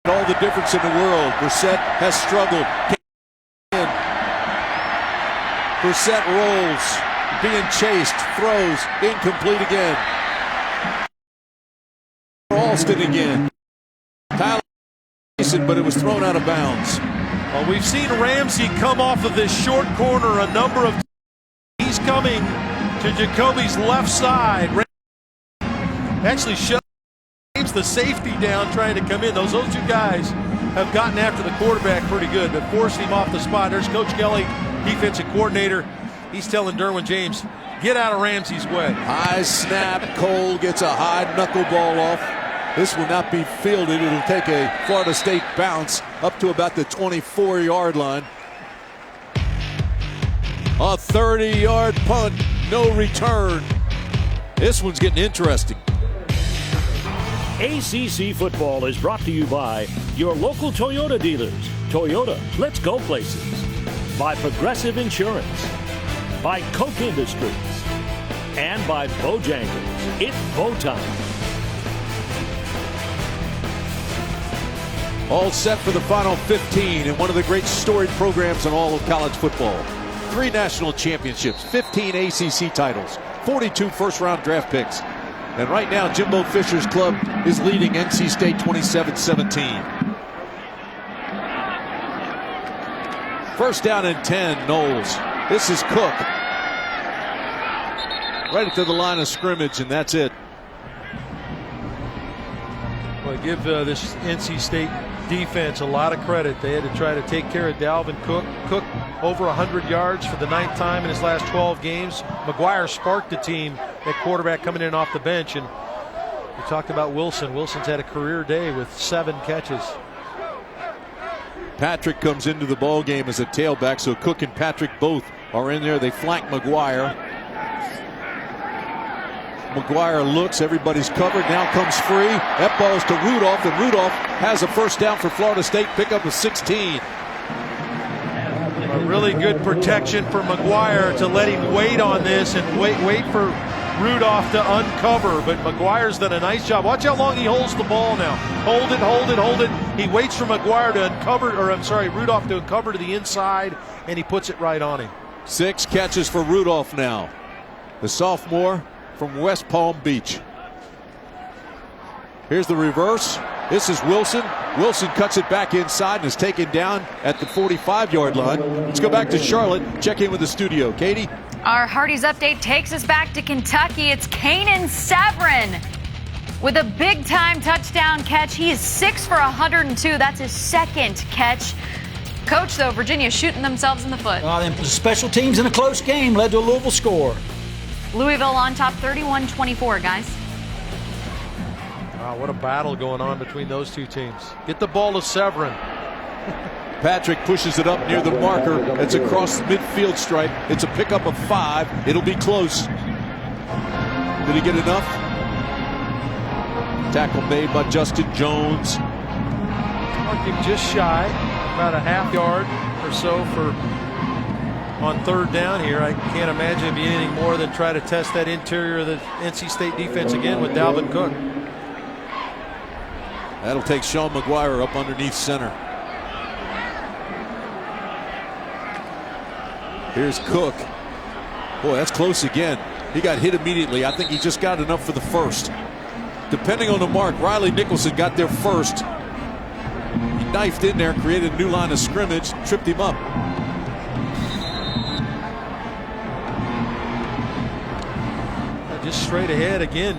all the difference in the world. Brissett has struggled. Brissett rolls, being chased, throws, incomplete again. Alston again. Tyler, but it was thrown out of bounds. Well, we've seen Ramsey come off of this short corner a number of times. He's coming to Jacoby's left side. Actually shut James, the safety, down trying to come in. Those two guys have gotten after the quarterback pretty good, but forced him off the spot. There's Coach Kelly, defensive coordinator. He's telling Derwin James, get out of Ramsey's way. High snap. Cole gets a high knuckleball off. This will not be fielded. It'll take a Florida State bounce up to about the 24-yard line. A 30-yard punt, no return. This one's getting interesting. ACC football is brought to you by your local Toyota dealers. Toyota, let's go places. By Progressive Insurance. By Koch Industries. And by Bojangles. It's Bow time. All set for the final 15 in one of the great storied programs in all of college football. 3 national championships, 15 ACC titles, 42 first-round draft picks. And right now, Jimbo Fisher's club is leading NC State 27-17. First down and 10, Knowles. This is Cook. Right to the line of scrimmage, and that's it. Well, give this NC State defense a lot of credit. They had to try to take care of Dalvin Cook. Cook over 100 yards for the 9th time in his last 12 games. McGuire sparked the team at quarterback coming in off the bench. And we talked about Wilson. Wilson's had a career day with 7 catches. Patrick comes into the ball game as a tailback, so Cook and Patrick both are in there. They flank McGuire. McGuire looks, everybody's covered, now comes free. That ball is to Rudolph, and Rudolph has a first down for Florida State, pickup of 16. A really good protection for McGuire to let him wait on this and wait for Rudolph to uncover, but McGuire's done a nice job. Watch how long he holds the ball now. Hold it, hold it, hold it. He waits for McGuire to uncover, or I'm sorry, Rudolph to uncover to the inside, and he puts it right on him. 6 catches for Rudolph now. The sophomore from West Palm Beach. Here's the reverse. This is Wilson. Wilson cuts it back inside and is taken down at the 45-yard line. Let's go back to Charlotte, check in with the studio. Katie? Our Hardy's update takes us back to Kentucky. It's Kanan Severin with a big-time touchdown catch. He is 6 for 102. That's his 2nd catch. Coach, though, Virginia shooting themselves in the foot. Special teams in a close game led to a Louisville score. Louisville on top 31-24, guys. Wow, what a battle going on between those two teams. Get the ball to Severin. Patrick pushes it up near the marker. It's across the midfield stripe. It's a pickup of 5. It'll be close. Did he get enough? Tackle made by Justin Jones. Marking just shy, about a half yard or so for on 3rd down here. I can't imagine it'd be anything more than try to test that interior of the NC State defense again with Dalvin Cook. That'll take Sean McGuire up underneath center. Here's Cook. Boy, that's close again. He got hit immediately. I think he just got enough for the first. Depending on the mark, Riley Nicholson got there first. He knifed in there, created a new line of scrimmage, tripped him up. Just straight ahead again.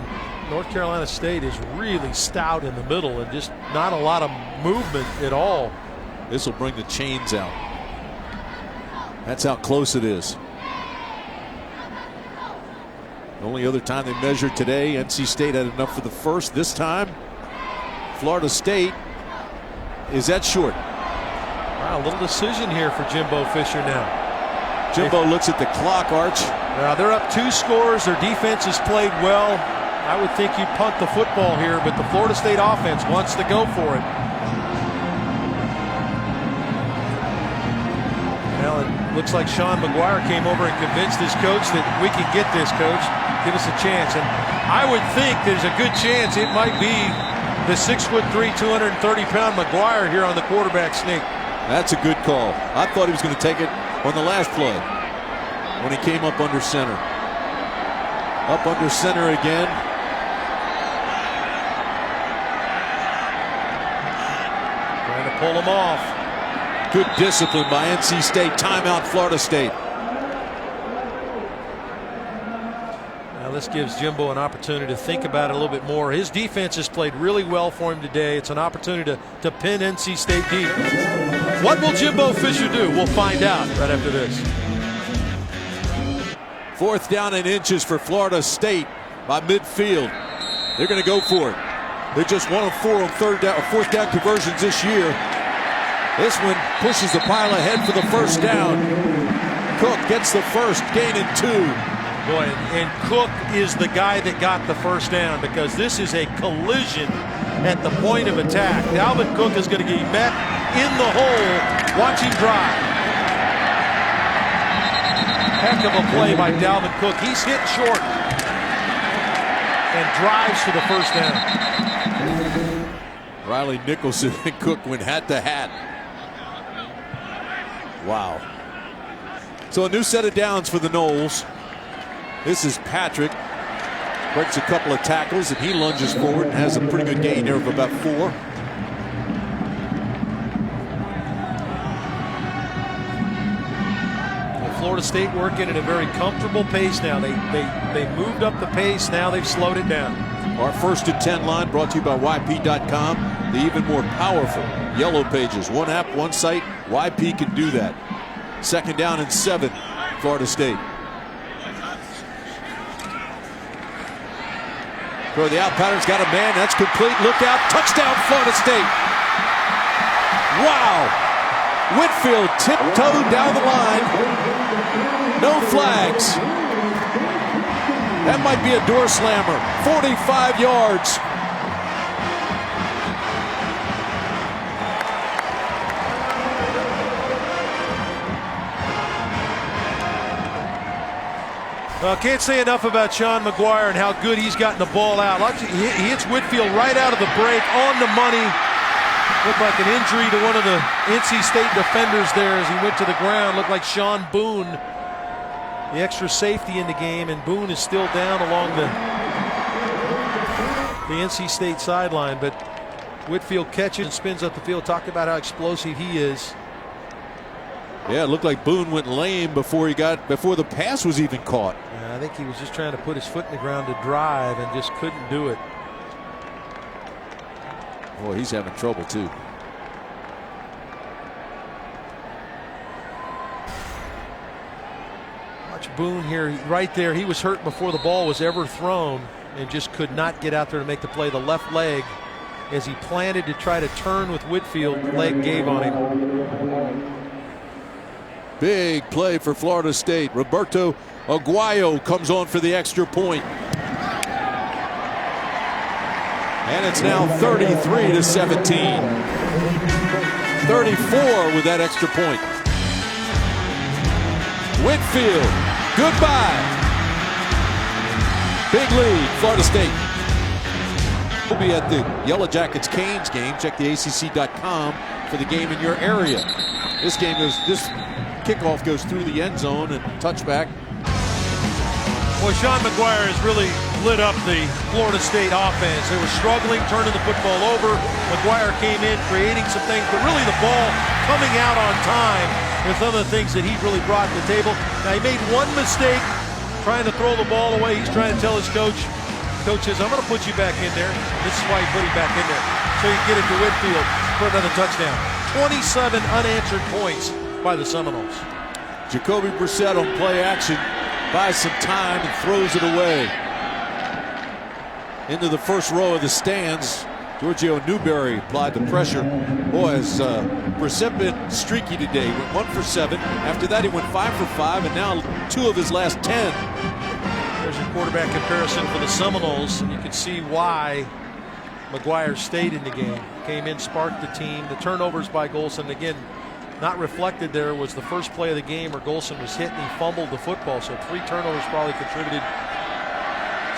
North Carolina State is really stout in the middle and just not a lot of movement at all. This will bring the chains out. That's how close it is. The only other time they measured today, NC State had enough for the first. This time, Florida State is that short. Wow, a little decision here for Jimbo Fisher now. Jimbo looks at the clock, Arch. Now they're up 2 scores. Their defense has played well. I would think you'd punt the football here, but the Florida State offense wants to go for it. Well, it looks like Sean McGuire came over and convinced his coach that we can get this, coach. Give us a chance. And I would think there's a good chance it might be the 6'3", 230-pound McGuire here on the quarterback sneak. That's a good call. I thought he was going to take it on the last play when he came up under center. Up under center again. Trying to pull him off. Good discipline by NC State. Timeout, Florida State. Now this gives Jimbo an opportunity to think about it a little bit more. His defense has played really well for him today. It's an opportunity to pin NC State deep. What will Jimbo Fisher do? We'll find out right after this. 4th down and inches for Florida State by midfield. They're going to go for it. They're just 1 of 4 on 4th down conversions this year. This one pushes the pile ahead for the first down. Cook gets the first, gaining 2. Boy, and Cook is the guy that got the first down because this is a collision at the point of attack. Dalvin Cook is going to get met in the hole. Watch him drive. Heck of a play by Dalvin Cook. He's hit short and drives for the first down. Riley Nicholson and Cook went hat to hat. Wow. So a new set of downs for the Noles. This is Patrick. Breaks a couple of tackles and he lunges forward and has a pretty good gain there of about 4. Florida State working at a very comfortable pace now. They moved up the pace. Now they've slowed it down. Our 1st and 10 line brought to you by YP.com. The even more powerful Yellow Pages. One app, one site. YP can do that. 2nd down and 7. Florida State. Throw the out pattern's got a man. That's complete. Look out. Touchdown, Florida State. Wow. Whitfield tiptoed down the line. No flags. That might be a door slammer. 45 yards. Well, can't say enough about Sean McGuire and how good he's gotten the ball out. He hits Whitfield right out of the break on the money. Looked like an injury to one of the NC State defenders there as he went to the ground. Looked like Sean Boone, the extra safety in the game, and Boone is still down along the NC State sideline. But Whitfield catches and spins up the field. Talk about how explosive he is. Yeah, it looked like Boone went lame before the pass was even caught. Yeah, I think he was just trying to put his foot in the ground to drive and just couldn't do it. Boy, he's having trouble too. Watch Boone here, right there. He was hurt before the ball was ever thrown and just could not get out there to make the play. The left leg, as he planted to try to turn with Whitfield, the leg gave on him. Big play for Florida State. Roberto Aguayo comes on for the extra point. And it's now 33-17. 34 with that extra point. Whitfield, goodbye. Big lead, Florida State. We'll be at the Yellow Jackets Canes game. Check the ACC.com for the game in your area. This kickoff goes through the end zone and touchback. Boy, Sean McGuire has really lit up the Florida State offense. They were struggling, turning the football over. McGuire came in, creating some things, but really the ball coming out on time with some of the things that he really brought to the table. Now, he made one mistake trying to throw the ball away. He's trying to tell his coach, Coach says, I'm going to put you back in there. This is why he put him back in there. So you get it to Whitfield for another touchdown. 27 unanswered points by the Seminoles. Jacoby Brissett on play action buys some time and throws it away. Into the first row of the stands. Giorgio Newberry applied the pressure. Boy, has Brissett been streaky today. Went 1 for 7. After that, he went 5 for 5, and now 2 of his last 10. There's your quarterback comparison for the Seminoles. You can see why McGuire stayed in the game. Came in, sparked the team. The turnovers by Golson, again, not reflected there, was the first play of the game where Golson was hit and he fumbled the football. So 3 turnovers probably contributed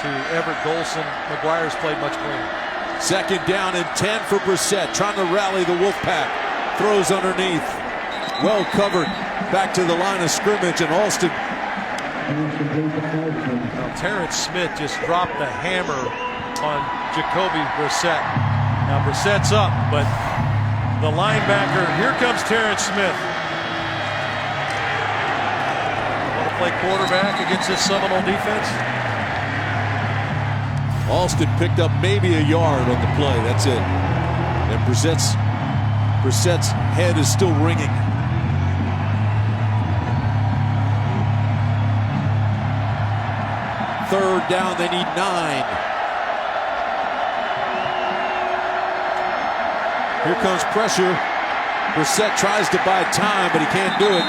to Everett Golson. McGuire's played much cleaner. 2nd down and 10 for Brissett, trying to rally the Wolfpack. Throws underneath. Well covered. Back to the line of scrimmage, and Alston. Now, Terrence Smith just dropped the hammer on Jacoby Brissett. Now Brissett's up, but the linebacker, here comes Terrence Smith. Want to play quarterback against this Seminole defense? Alston picked up maybe a yard on the play. That's it. And Brissett's head is still ringing. Third down, they need 9. Here comes pressure. Brissett tries to buy time, but he can't do it.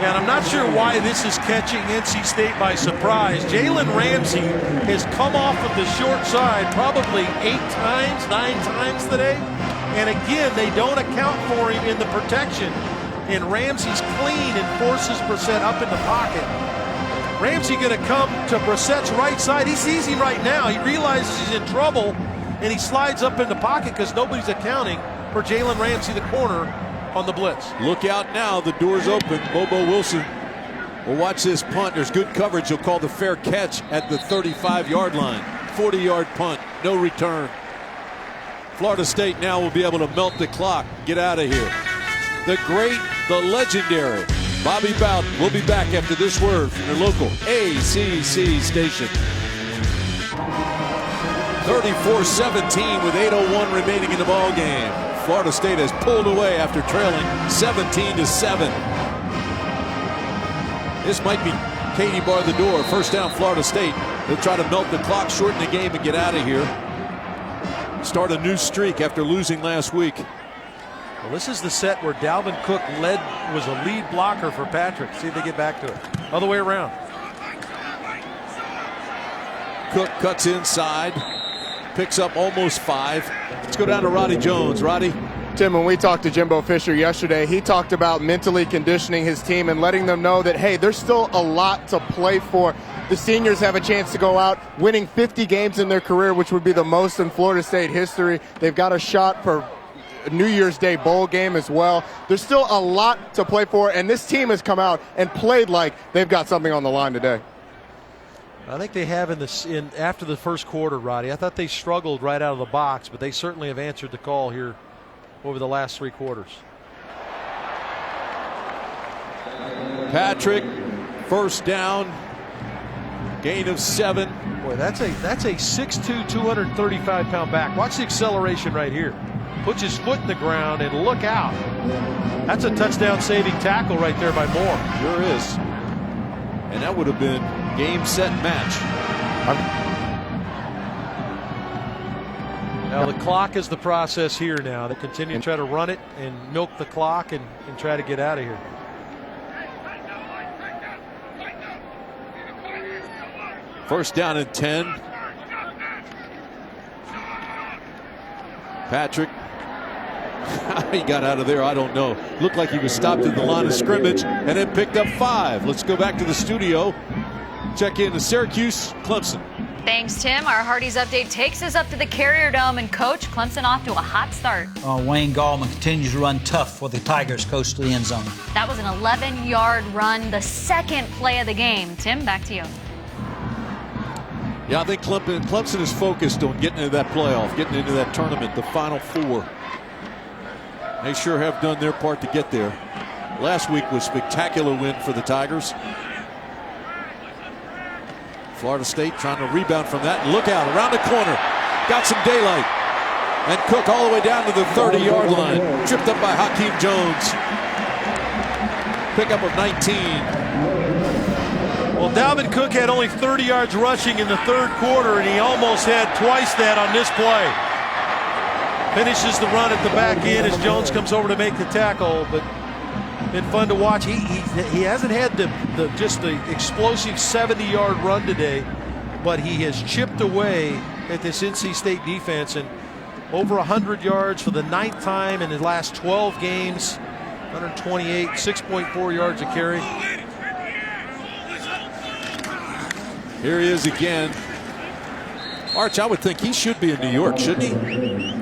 Yeah, and I'm not sure why this is catching NC State by surprise. Jalen Ramsey has come off of the short side probably 9 times today. And again, they don't account for him in the protection. And Ramsey's clean and forces Brissett up in the pocket. Ramsey going to come to Brissett's right side. He sees him right now. He realizes he's in trouble, and he slides up in the pocket because nobody's accounting for Jalen Ramsey, the corner, on the blitz. Look out now. The door's open. Bobo Wilson will watch this punt. There's good coverage. He'll call the fair catch at the 35-yard line. 40-yard punt. No return. Florida State now will be able to melt the clock. Get out of here. The great, the legendary Bobby Bowden will be back after this word from your local ACC station. 34-17 with 8:01 remaining in the ball game. Florida State has pulled away after trailing 17-7. This might be Katie bar the door. First down, Florida State. They'll try to melt the clock, shorten the game, and get out of here. Start a new streak after losing last week. Well, this is the set where Dalvin Cook was a lead blocker for Patrick. See if they get back to it. Other way around. Cook cuts inside. Picks up almost 5. Let's go down to Roddy Jones. Roddy. Tim, when we talked to Jimbo Fisher yesterday, he talked about mentally conditioning his team and letting them know that, hey, there's still a lot to play for. The seniors have a chance to go out winning 50 games in their career, which would be the most in Florida State history. They've got a shot for New Year's Day bowl game as well. There's still a lot to play for, and this team has come out and played like they've got something on the line today. I think they have after the first quarter, Roddy. I thought they struggled right out of the box, but they certainly have answered the call here over the last 3 quarters. Patrick, first down, gain of 7. Boy, that's a 6'2", 235-pound back. Watch the acceleration right here. Puts his foot in the ground and look out. That's a touchdown-saving tackle right there by Moore. Sure is. And that would have been game, set, match. Now the clock is the process here now. They continue to try to run it and milk the clock and try to get out of here. First down and 10. Patrick. How he got out of there, I don't know. Looked like he was stopped at the line of scrimmage and then picked up 5. Let's go back to the studio. Check in to Syracuse, Clemson. Thanks, Tim. Our Hardee's update takes us up to the Carrier Dome, and Coach, Clemson off to a hot start. Wayne Gallman continues to run tough for the Tigers, coast to the end zone. That was an 11-yard run, the second play of the game. Tim, back to you. Yeah, I think Clemson is focused on getting into that playoff, getting into that tournament, the Final Four. They sure have done their part to get there. Last week was a spectacular win for the Tigers. Florida State trying to rebound from that. Look out, around the corner. Got some daylight. And Cook all the way down to the 30-yard line. Tripped up by Hakeem Jones. Pickup of 19. Well, Dalvin Cook had only 30 yards rushing in the third quarter, and he almost had twice that on this play. Finishes the run at the back end as Jones comes over to make the tackle, but been fun to watch. He hasn't had just the explosive 70-yard run today, but he has chipped away at this NC State defense, and over 100 yards for the 9th time in the last 12 games. 128, 6.4 yards a carry. Here he is again. Arch, I would think he should be in New York, shouldn't he?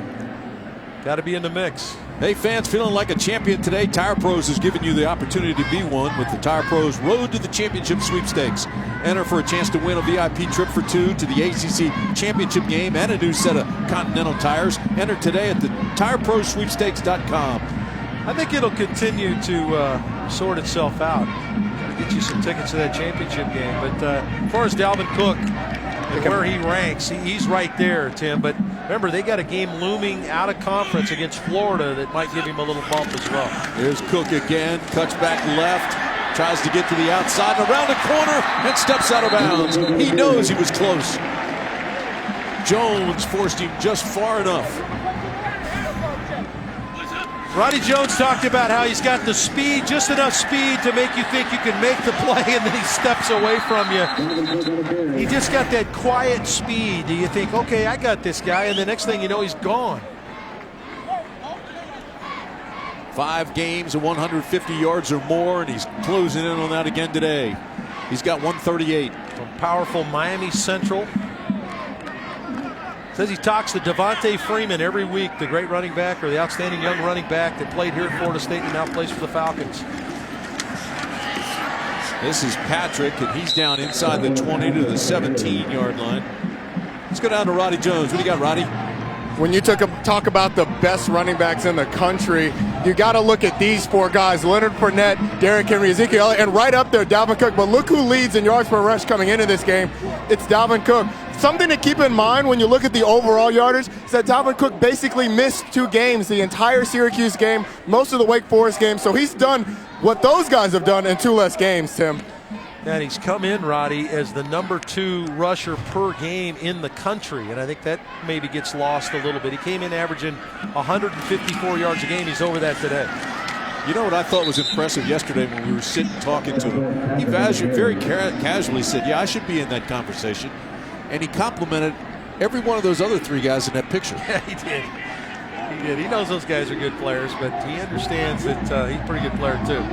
Got to be in the mix. Hey fans, feeling like a champion today? Tire Pros is giving you the opportunity to be one with the Tire Pros Road to the Championship Sweepstakes. Enter for a chance to win a VIP trip for 2 to the ACC Championship game and a new set of Continental tires. Enter today at the TireProSweepstakes.com. I think it'll continue to sort itself out. Get you some tickets to that championship game. But as far as Dalvin Cook and where he ranks, he's right there, Tim. But remember, they got a game looming out of conference against Florida that might give him a little bump as well. Here's Cook again, cuts back left, tries to get to the outside and around the corner and steps out of bounds. He knows he was close. Jones forced him just far enough. Roddy Jones talked about how he's got the speed, just enough speed to make you think you can make the play, and then he steps away from you. He just got that quiet speed. Do you think, okay, I got this guy, and the next thing you know, he's gone. 5 games of 150 yards or more, and he's closing in on that again today. He's got 138. From powerful Miami Central. Says he talks to Devontae Freeman every week, the great running back, or the outstanding young running back that played here at Florida State and now plays for the Falcons. This is Patrick, and he's down inside the 20 to the 17-yard line. Let's go down to Roddy Jones. What do you got, Roddy? When you talk about the best running backs in the country, you got to look at these 4 guys: Leonard Fournette, Derrick Henry, Ezekiel Elliott, and right up there, Dalvin Cook. But look who leads in yards per rush coming into this game. It's Dalvin Cook. Something to keep in mind when you look at the overall yardage is that Dalvin Cook basically missed 2 games, the entire Syracuse game, most of the Wake Forest game. So he's done what those guys have done in 2 less games, Tim. And he's come in, Roddy, as the number 2 rusher per game in the country, and I think that maybe gets lost a little bit. He came in averaging 154 yards a game. He's over that today. You know what I thought was impressive yesterday when we were sitting talking to him? He very casually said, yeah, I should be in that conversation. And he complimented every one of those other 3 guys in that picture. Yeah, he did. He did. He knows those guys are good players, but he understands that he's a pretty good player, too.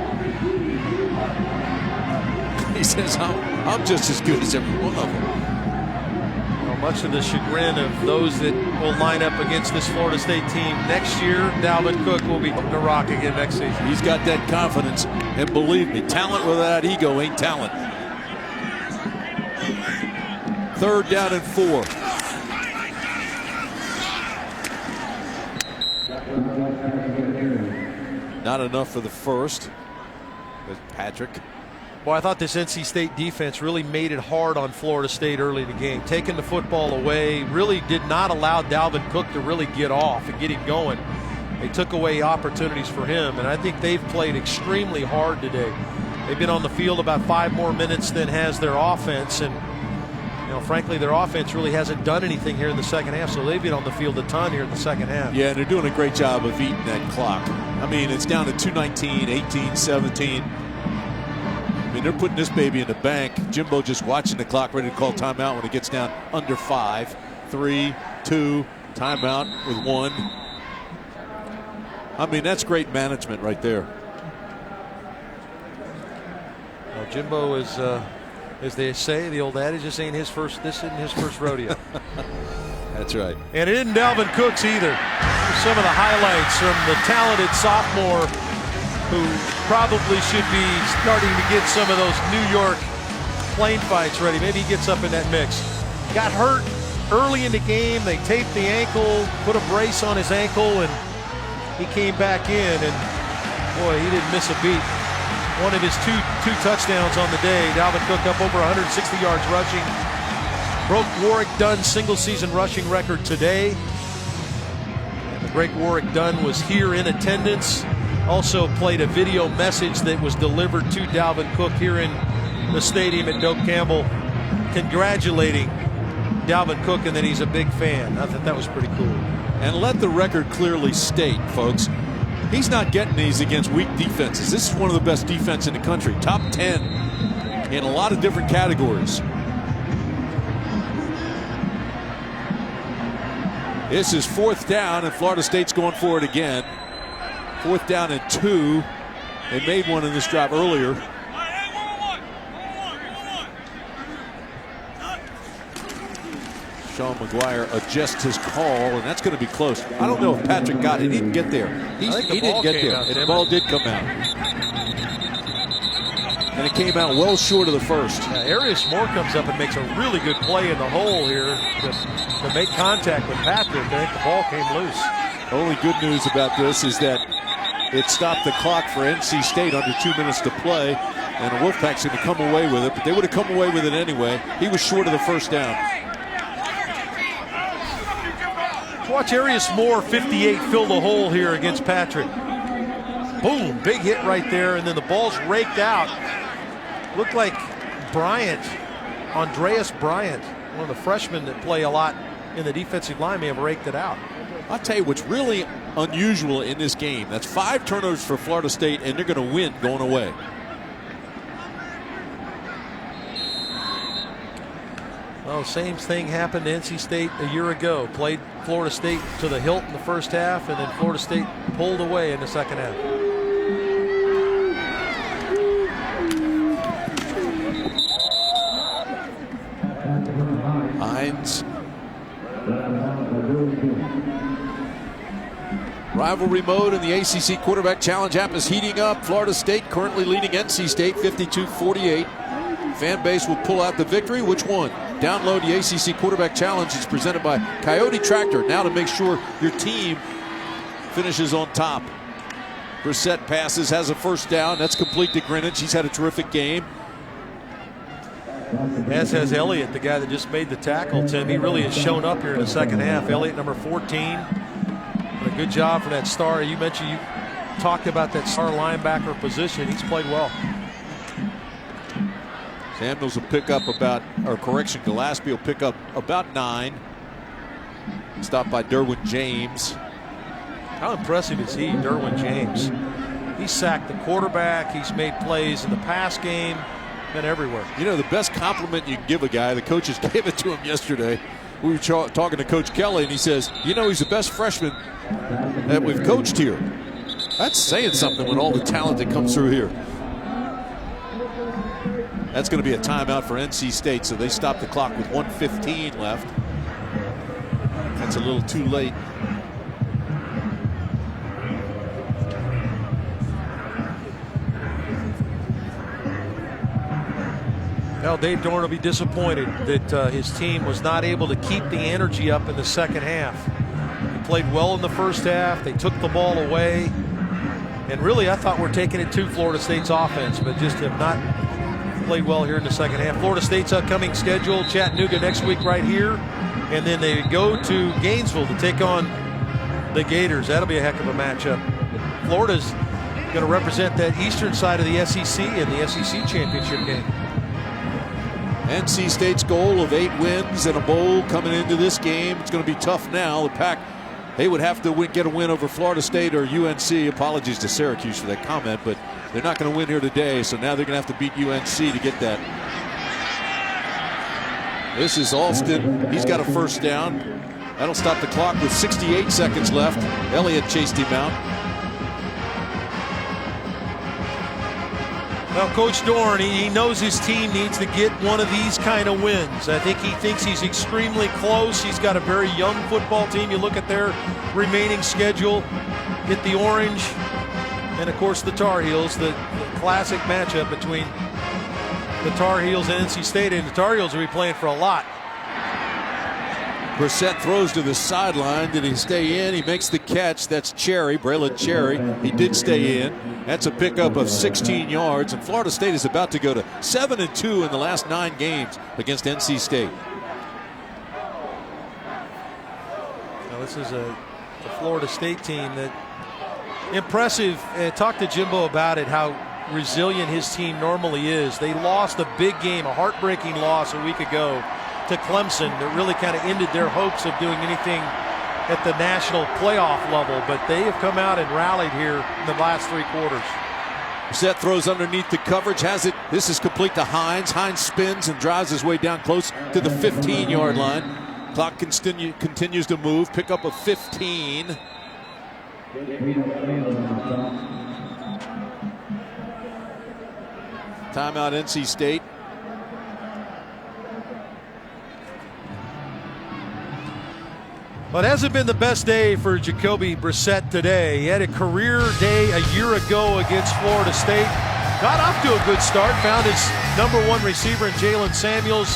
He says, I'm just as good as every one of them. Well, much to the chagrin of those that will line up against this Florida State team next year, Dalvin Cook will be the rock again next season. He's got that confidence, and believe me, talent without ego ain't talent. 3rd down and 4. Not enough for the first with Patrick. Well, I thought this NC State defense really made it hard on Florida State early in the game. Taking the football away, really did not allow Dalvin Cook to really get off and get him going. They took away opportunities for him, and I think they've played extremely hard today. They've been on the field about 5 more minutes than has their offense, and frankly, their offense really hasn't done anything here in the second half, so they've been on the field a ton here in the second half. Yeah, and they're doing a great job of eating that clock. I mean, it's down to 2:19, 18, 17. I mean, they're putting this baby in the bank. Jimbo just watching the clock, ready to call timeout when it gets down under 5. 3, 2, timeout with 1. I mean, that's great management right there. Well, Jimbo is, as they say, the old adage, this isn't his first rodeo. That's right. And it isn't Dalvin Cook's either. Some of the highlights from the talented sophomore who probably should be starting to get some of those New York plane fights ready. Maybe he gets up in that mix. Got hurt early in the game. They taped the ankle, put a brace on his ankle, and he came back in, and boy, he didn't miss a beat. One of his two touchdowns on the day. Dalvin Cook up over 160 yards rushing, Broke Warwick Dunn's single-season rushing record today. And the great Warwick Dunn was here in attendance. Also played a video message that was delivered to Dalvin Cook here in the stadium at Doak Campbell, congratulating Dalvin Cook and that he's a big fan. I thought that was pretty cool. And let the record clearly state, folks, he's not getting these against weak defenses. This is one of the best defenses in the country. Top 10 in a lot of different categories. This is 4th down, and Florida State's going for it again. 4th down and 2. They made one in this drive earlier. Sean McGuire adjusts his call, and that's going to be close. I don't know if Patrick got it. He didn't get there. He didn't get there. And the ball did come out. And it came out well short of the first. Arius Moore comes up and makes a really good play in the hole here to make contact with Patrick. I think the ball came loose. The only good news about this is that it stopped the clock for NC State under 2 minutes to play, and the Wolfpack's going to come away with it, but they would have come away with it anyway. He was short of the first down. Watch Arius Moore, 58, fill the hole here against Patrick. Boom, big hit right there, and then the ball's raked out. Looked like Bryant, Andreas Bryant, one of the freshmen that play a lot in the defensive line, may have raked it out. I'll tell you what's really unusual in this game. That's 5 turnovers for Florida State, and they're going to win going away. Well, same thing happened to NC State a year ago. Played Florida State to the hilt in the first half, and then Florida State pulled away in the second half. Hines. Rivalry mode in the ACC Quarterback Challenge app is heating up. Florida State currently leading NC State 52-48. Fan base will pull out the victory. Which one? Download the ACC Quarterback Challenge. It's presented by Coyote Tractor. Now to make sure your team finishes on top. Brissett passes, has a first down. That's complete to Greenwich. He's had a terrific game. As has Elliott, the guy that just made the tackle, Tim. He really has shown up here in the second half. Elliott, number 14. A good job for that star. You mentioned, you talked about that star linebacker position. He's played well. Samuels will pick up about, or correction, Gillespie will pick up about 9. Stopped by Derwin James. How impressive is he, Derwin James? He sacked the quarterback. He's made plays in the pass game. Been everywhere. You know, the best compliment you can give a guy, the coaches gave it to him yesterday. We were talking to Coach Kelly, and he says, you know, he's the best freshman that we've coached here. That's saying something with all the talent that comes through here. That's going to be a timeout for NC State, so they stop the clock with 1:15 left. That's a little too late. Well, Dave Dorn will be disappointed that his team was not able to keep the energy up in the second half. He played well in the first half. They took the ball away. And really, I thought we're taking it to Florida State's offense, but just have not played well here in the second half. Florida State's upcoming schedule, Chattanooga next week right here. And then they go to Gainesville to take on the Gators. That'll be a heck of a matchup. Florida's going to represent that eastern side of the SEC in the SEC championship game. NC State's goal of 8 wins and a bowl coming into this game. It's going to be tough now. The Pack, they would have to get a win over Florida State or UNC. Apologies to Syracuse for that comment, but they're not going to win here today, so now they're going to have to beat UNC to get that. This is Alston. He's got a first down. That'll stop the clock with 68 seconds left. Elliott chased him out. Well, Coach Dorn, he knows his team needs to get one of these kind of wins. I think he thinks he's extremely close. He's got a very young football team. You look at their remaining schedule, get the Orange, and of course the Tar Heels, the classic matchup between the Tar Heels and NC State, and the Tar Heels will be playing for a lot. Brissett throws to the sideline. Did he stay in? He makes the catch. That's Cherry, Braylon Cherry. He did stay in. That's a pickup of 16 yards. And Florida State is about to go to 7-2 in the last 9 games against NC State. this is a Florida State team that impressive. Talk to Jimbo about it, how resilient his team normally is. They lost a big game, a heartbreaking loss a week ago to Clemson that really kind of ended their hopes of doing anything at the national playoff level, but they have come out and rallied here in the last 3 quarters. Brissett throws underneath the coverage, has it. This is complete to Hines. Hines spins and drives his way down close to the 15-yard line. Clock continues to move. Pick up a 15. Timeout NC State. Well, it hasn't been the best day for Jacoby Brissett today. He had a career day a year ago against Florida State. Got off to a good start, found his #1 receiver in Jalen Samuels.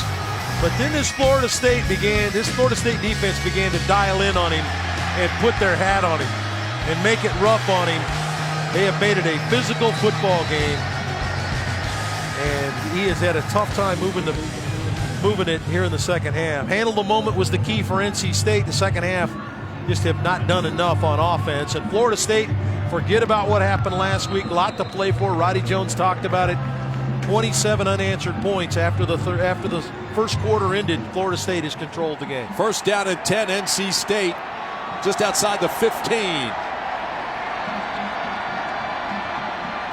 But then this Florida State defense began to dial in on him and put their hat on him and make it rough on him. They have made it a physical football game, and he has had a tough time moving it here in the second half. Handle the moment was the key for NC State. The second half just have not done enough on offense. And Florida State, forget about what happened last week. A lot to play for. Roddy Jones talked about it. 27 unanswered points after the first quarter ended. Florida State has controlled the game. First down and 10, NC State, just outside the 15.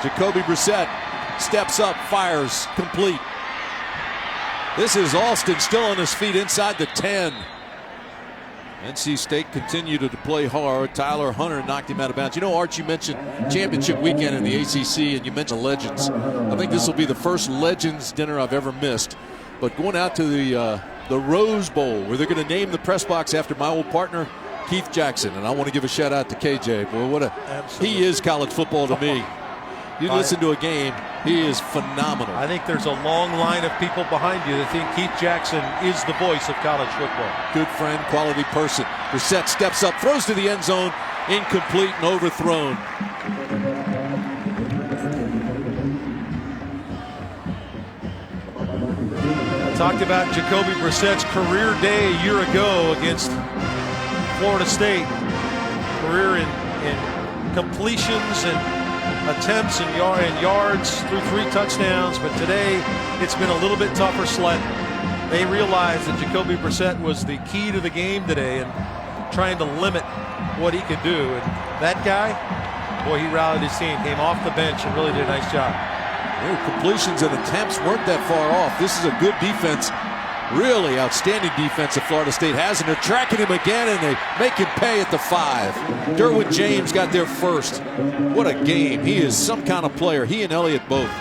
Jacoby Brissett steps up, fires, complete. This is Alston still on his feet inside the 10. NC State continued to play hard. Tyler Hunter knocked him out of bounds. You know, Art, you mentioned championship weekend in the ACC, and you mentioned legends. I think this will be the first Legends dinner I've ever missed. But going out to the Rose Bowl, where they're going to name the press box after my old partner, Keith Jackson. And I want to give a shout out to KJ. Boy, he is college football to me. You listen to a game, he is phenomenal. I think there's a long line of people behind you that think Keith Jackson is the voice of college football. Good friend, quality person. Brissett steps up, throws to the end zone, incomplete and overthrown. Talked about Jacoby Brissett's career day a year ago against Florida State. Career in completions and attempts and yards, threw 3 touchdowns, but today it's been a little bit tougher sledding. They realized that Jacoby Brissett was the key to the game today and trying to limit what he could do. And that guy, boy, he rallied his team, came off the bench and really did a nice job. Completions and attempts weren't that far off. This is a good defense. Really outstanding defense that Florida State has, and they're tracking him again, and they make him pay at the 5. Derwin James got there first. What a game. He is some kind of player. He and Elliott both.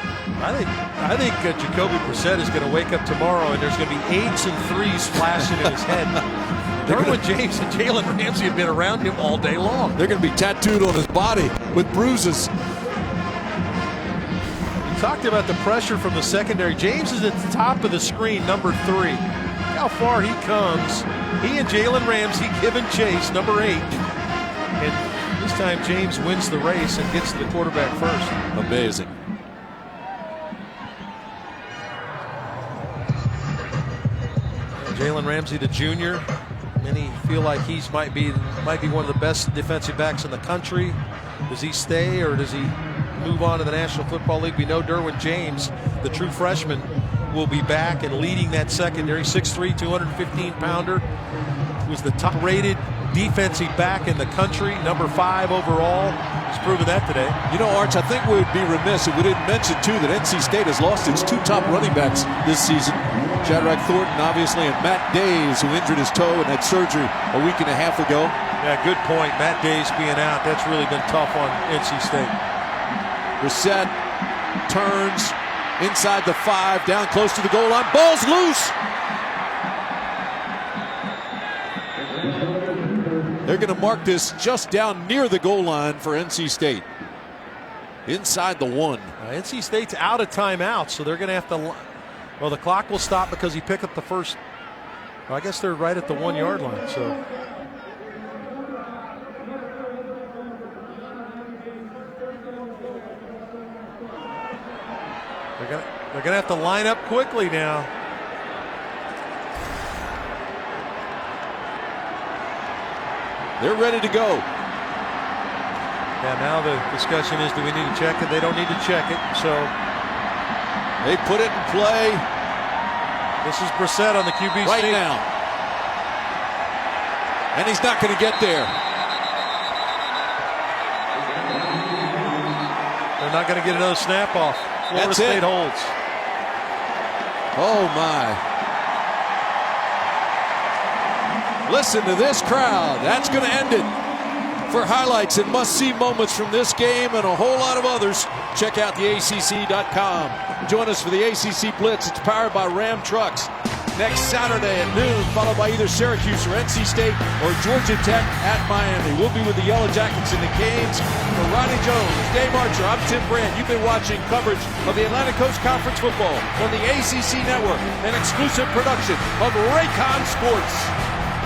I think Jacoby Brissett is going to wake up tomorrow, and there's going to be 8s and 3s flashing in his head. Derwin James and Jalen Ramsey have been around him all day long. They're going to be tattooed on his body with bruises. Talked about the pressure from the secondary. James is at the top of the screen, number 3. How far he comes. He and Jalen Ramsey giving chase, number 8. And this time James wins the race and gets to the quarterback first. Amazing. Jalen Ramsey, the junior. Many feel like he might be one of the best defensive backs in the country. Does he stay or does he move on to the National Football League? We know Derwin James, the true freshman, will be back and leading that secondary. 6'3", 215-pounder. Was the top-rated defensive back in the country, number 5 overall. He's proven that today. You know, Arch, I think we would be remiss if we didn't mention, too, that NC State has lost its 2 top running backs this season. Shadrack Thornton, obviously, and Matt Days, who injured his toe and had surgery a week and a half ago. Yeah, good point. Matt Days being out, that's really been tough on NC State. Brissett turns inside the 5, down close to the goal line. Ball's loose. They're going to mark this just down near the goal line for NC State. Inside the 1. NC State's out of timeout, so they're going to have to. Well, the clock will stop because he picked up the first. Well, I guess they're right at the 1-yard line. So. They're going to have to line up quickly now. They're ready to go. Yeah, now the discussion is, do we need to check it? They don't need to check it, so they put it in play. This is Brissett on the QB right sneak. now. And he's not going to get there. They're not going to get another snap off. Florida State holds. Oh, my. Listen to this crowd. That's going to end it. For highlights and must-see moments from this game and a whole lot of others, check out theACC.com. Join us for the ACC Blitz. It's powered by Ram Trucks. Next Saturday at noon, followed by either Syracuse or NC State or Georgia Tech at Miami. We'll be with the Yellow Jackets and the Canes. For Ronnie Jones, Dave Archer, I'm Tim Brand. You've been watching coverage of the Atlantic Coast Conference football on the ACC Network, an exclusive production of Raycon Sports.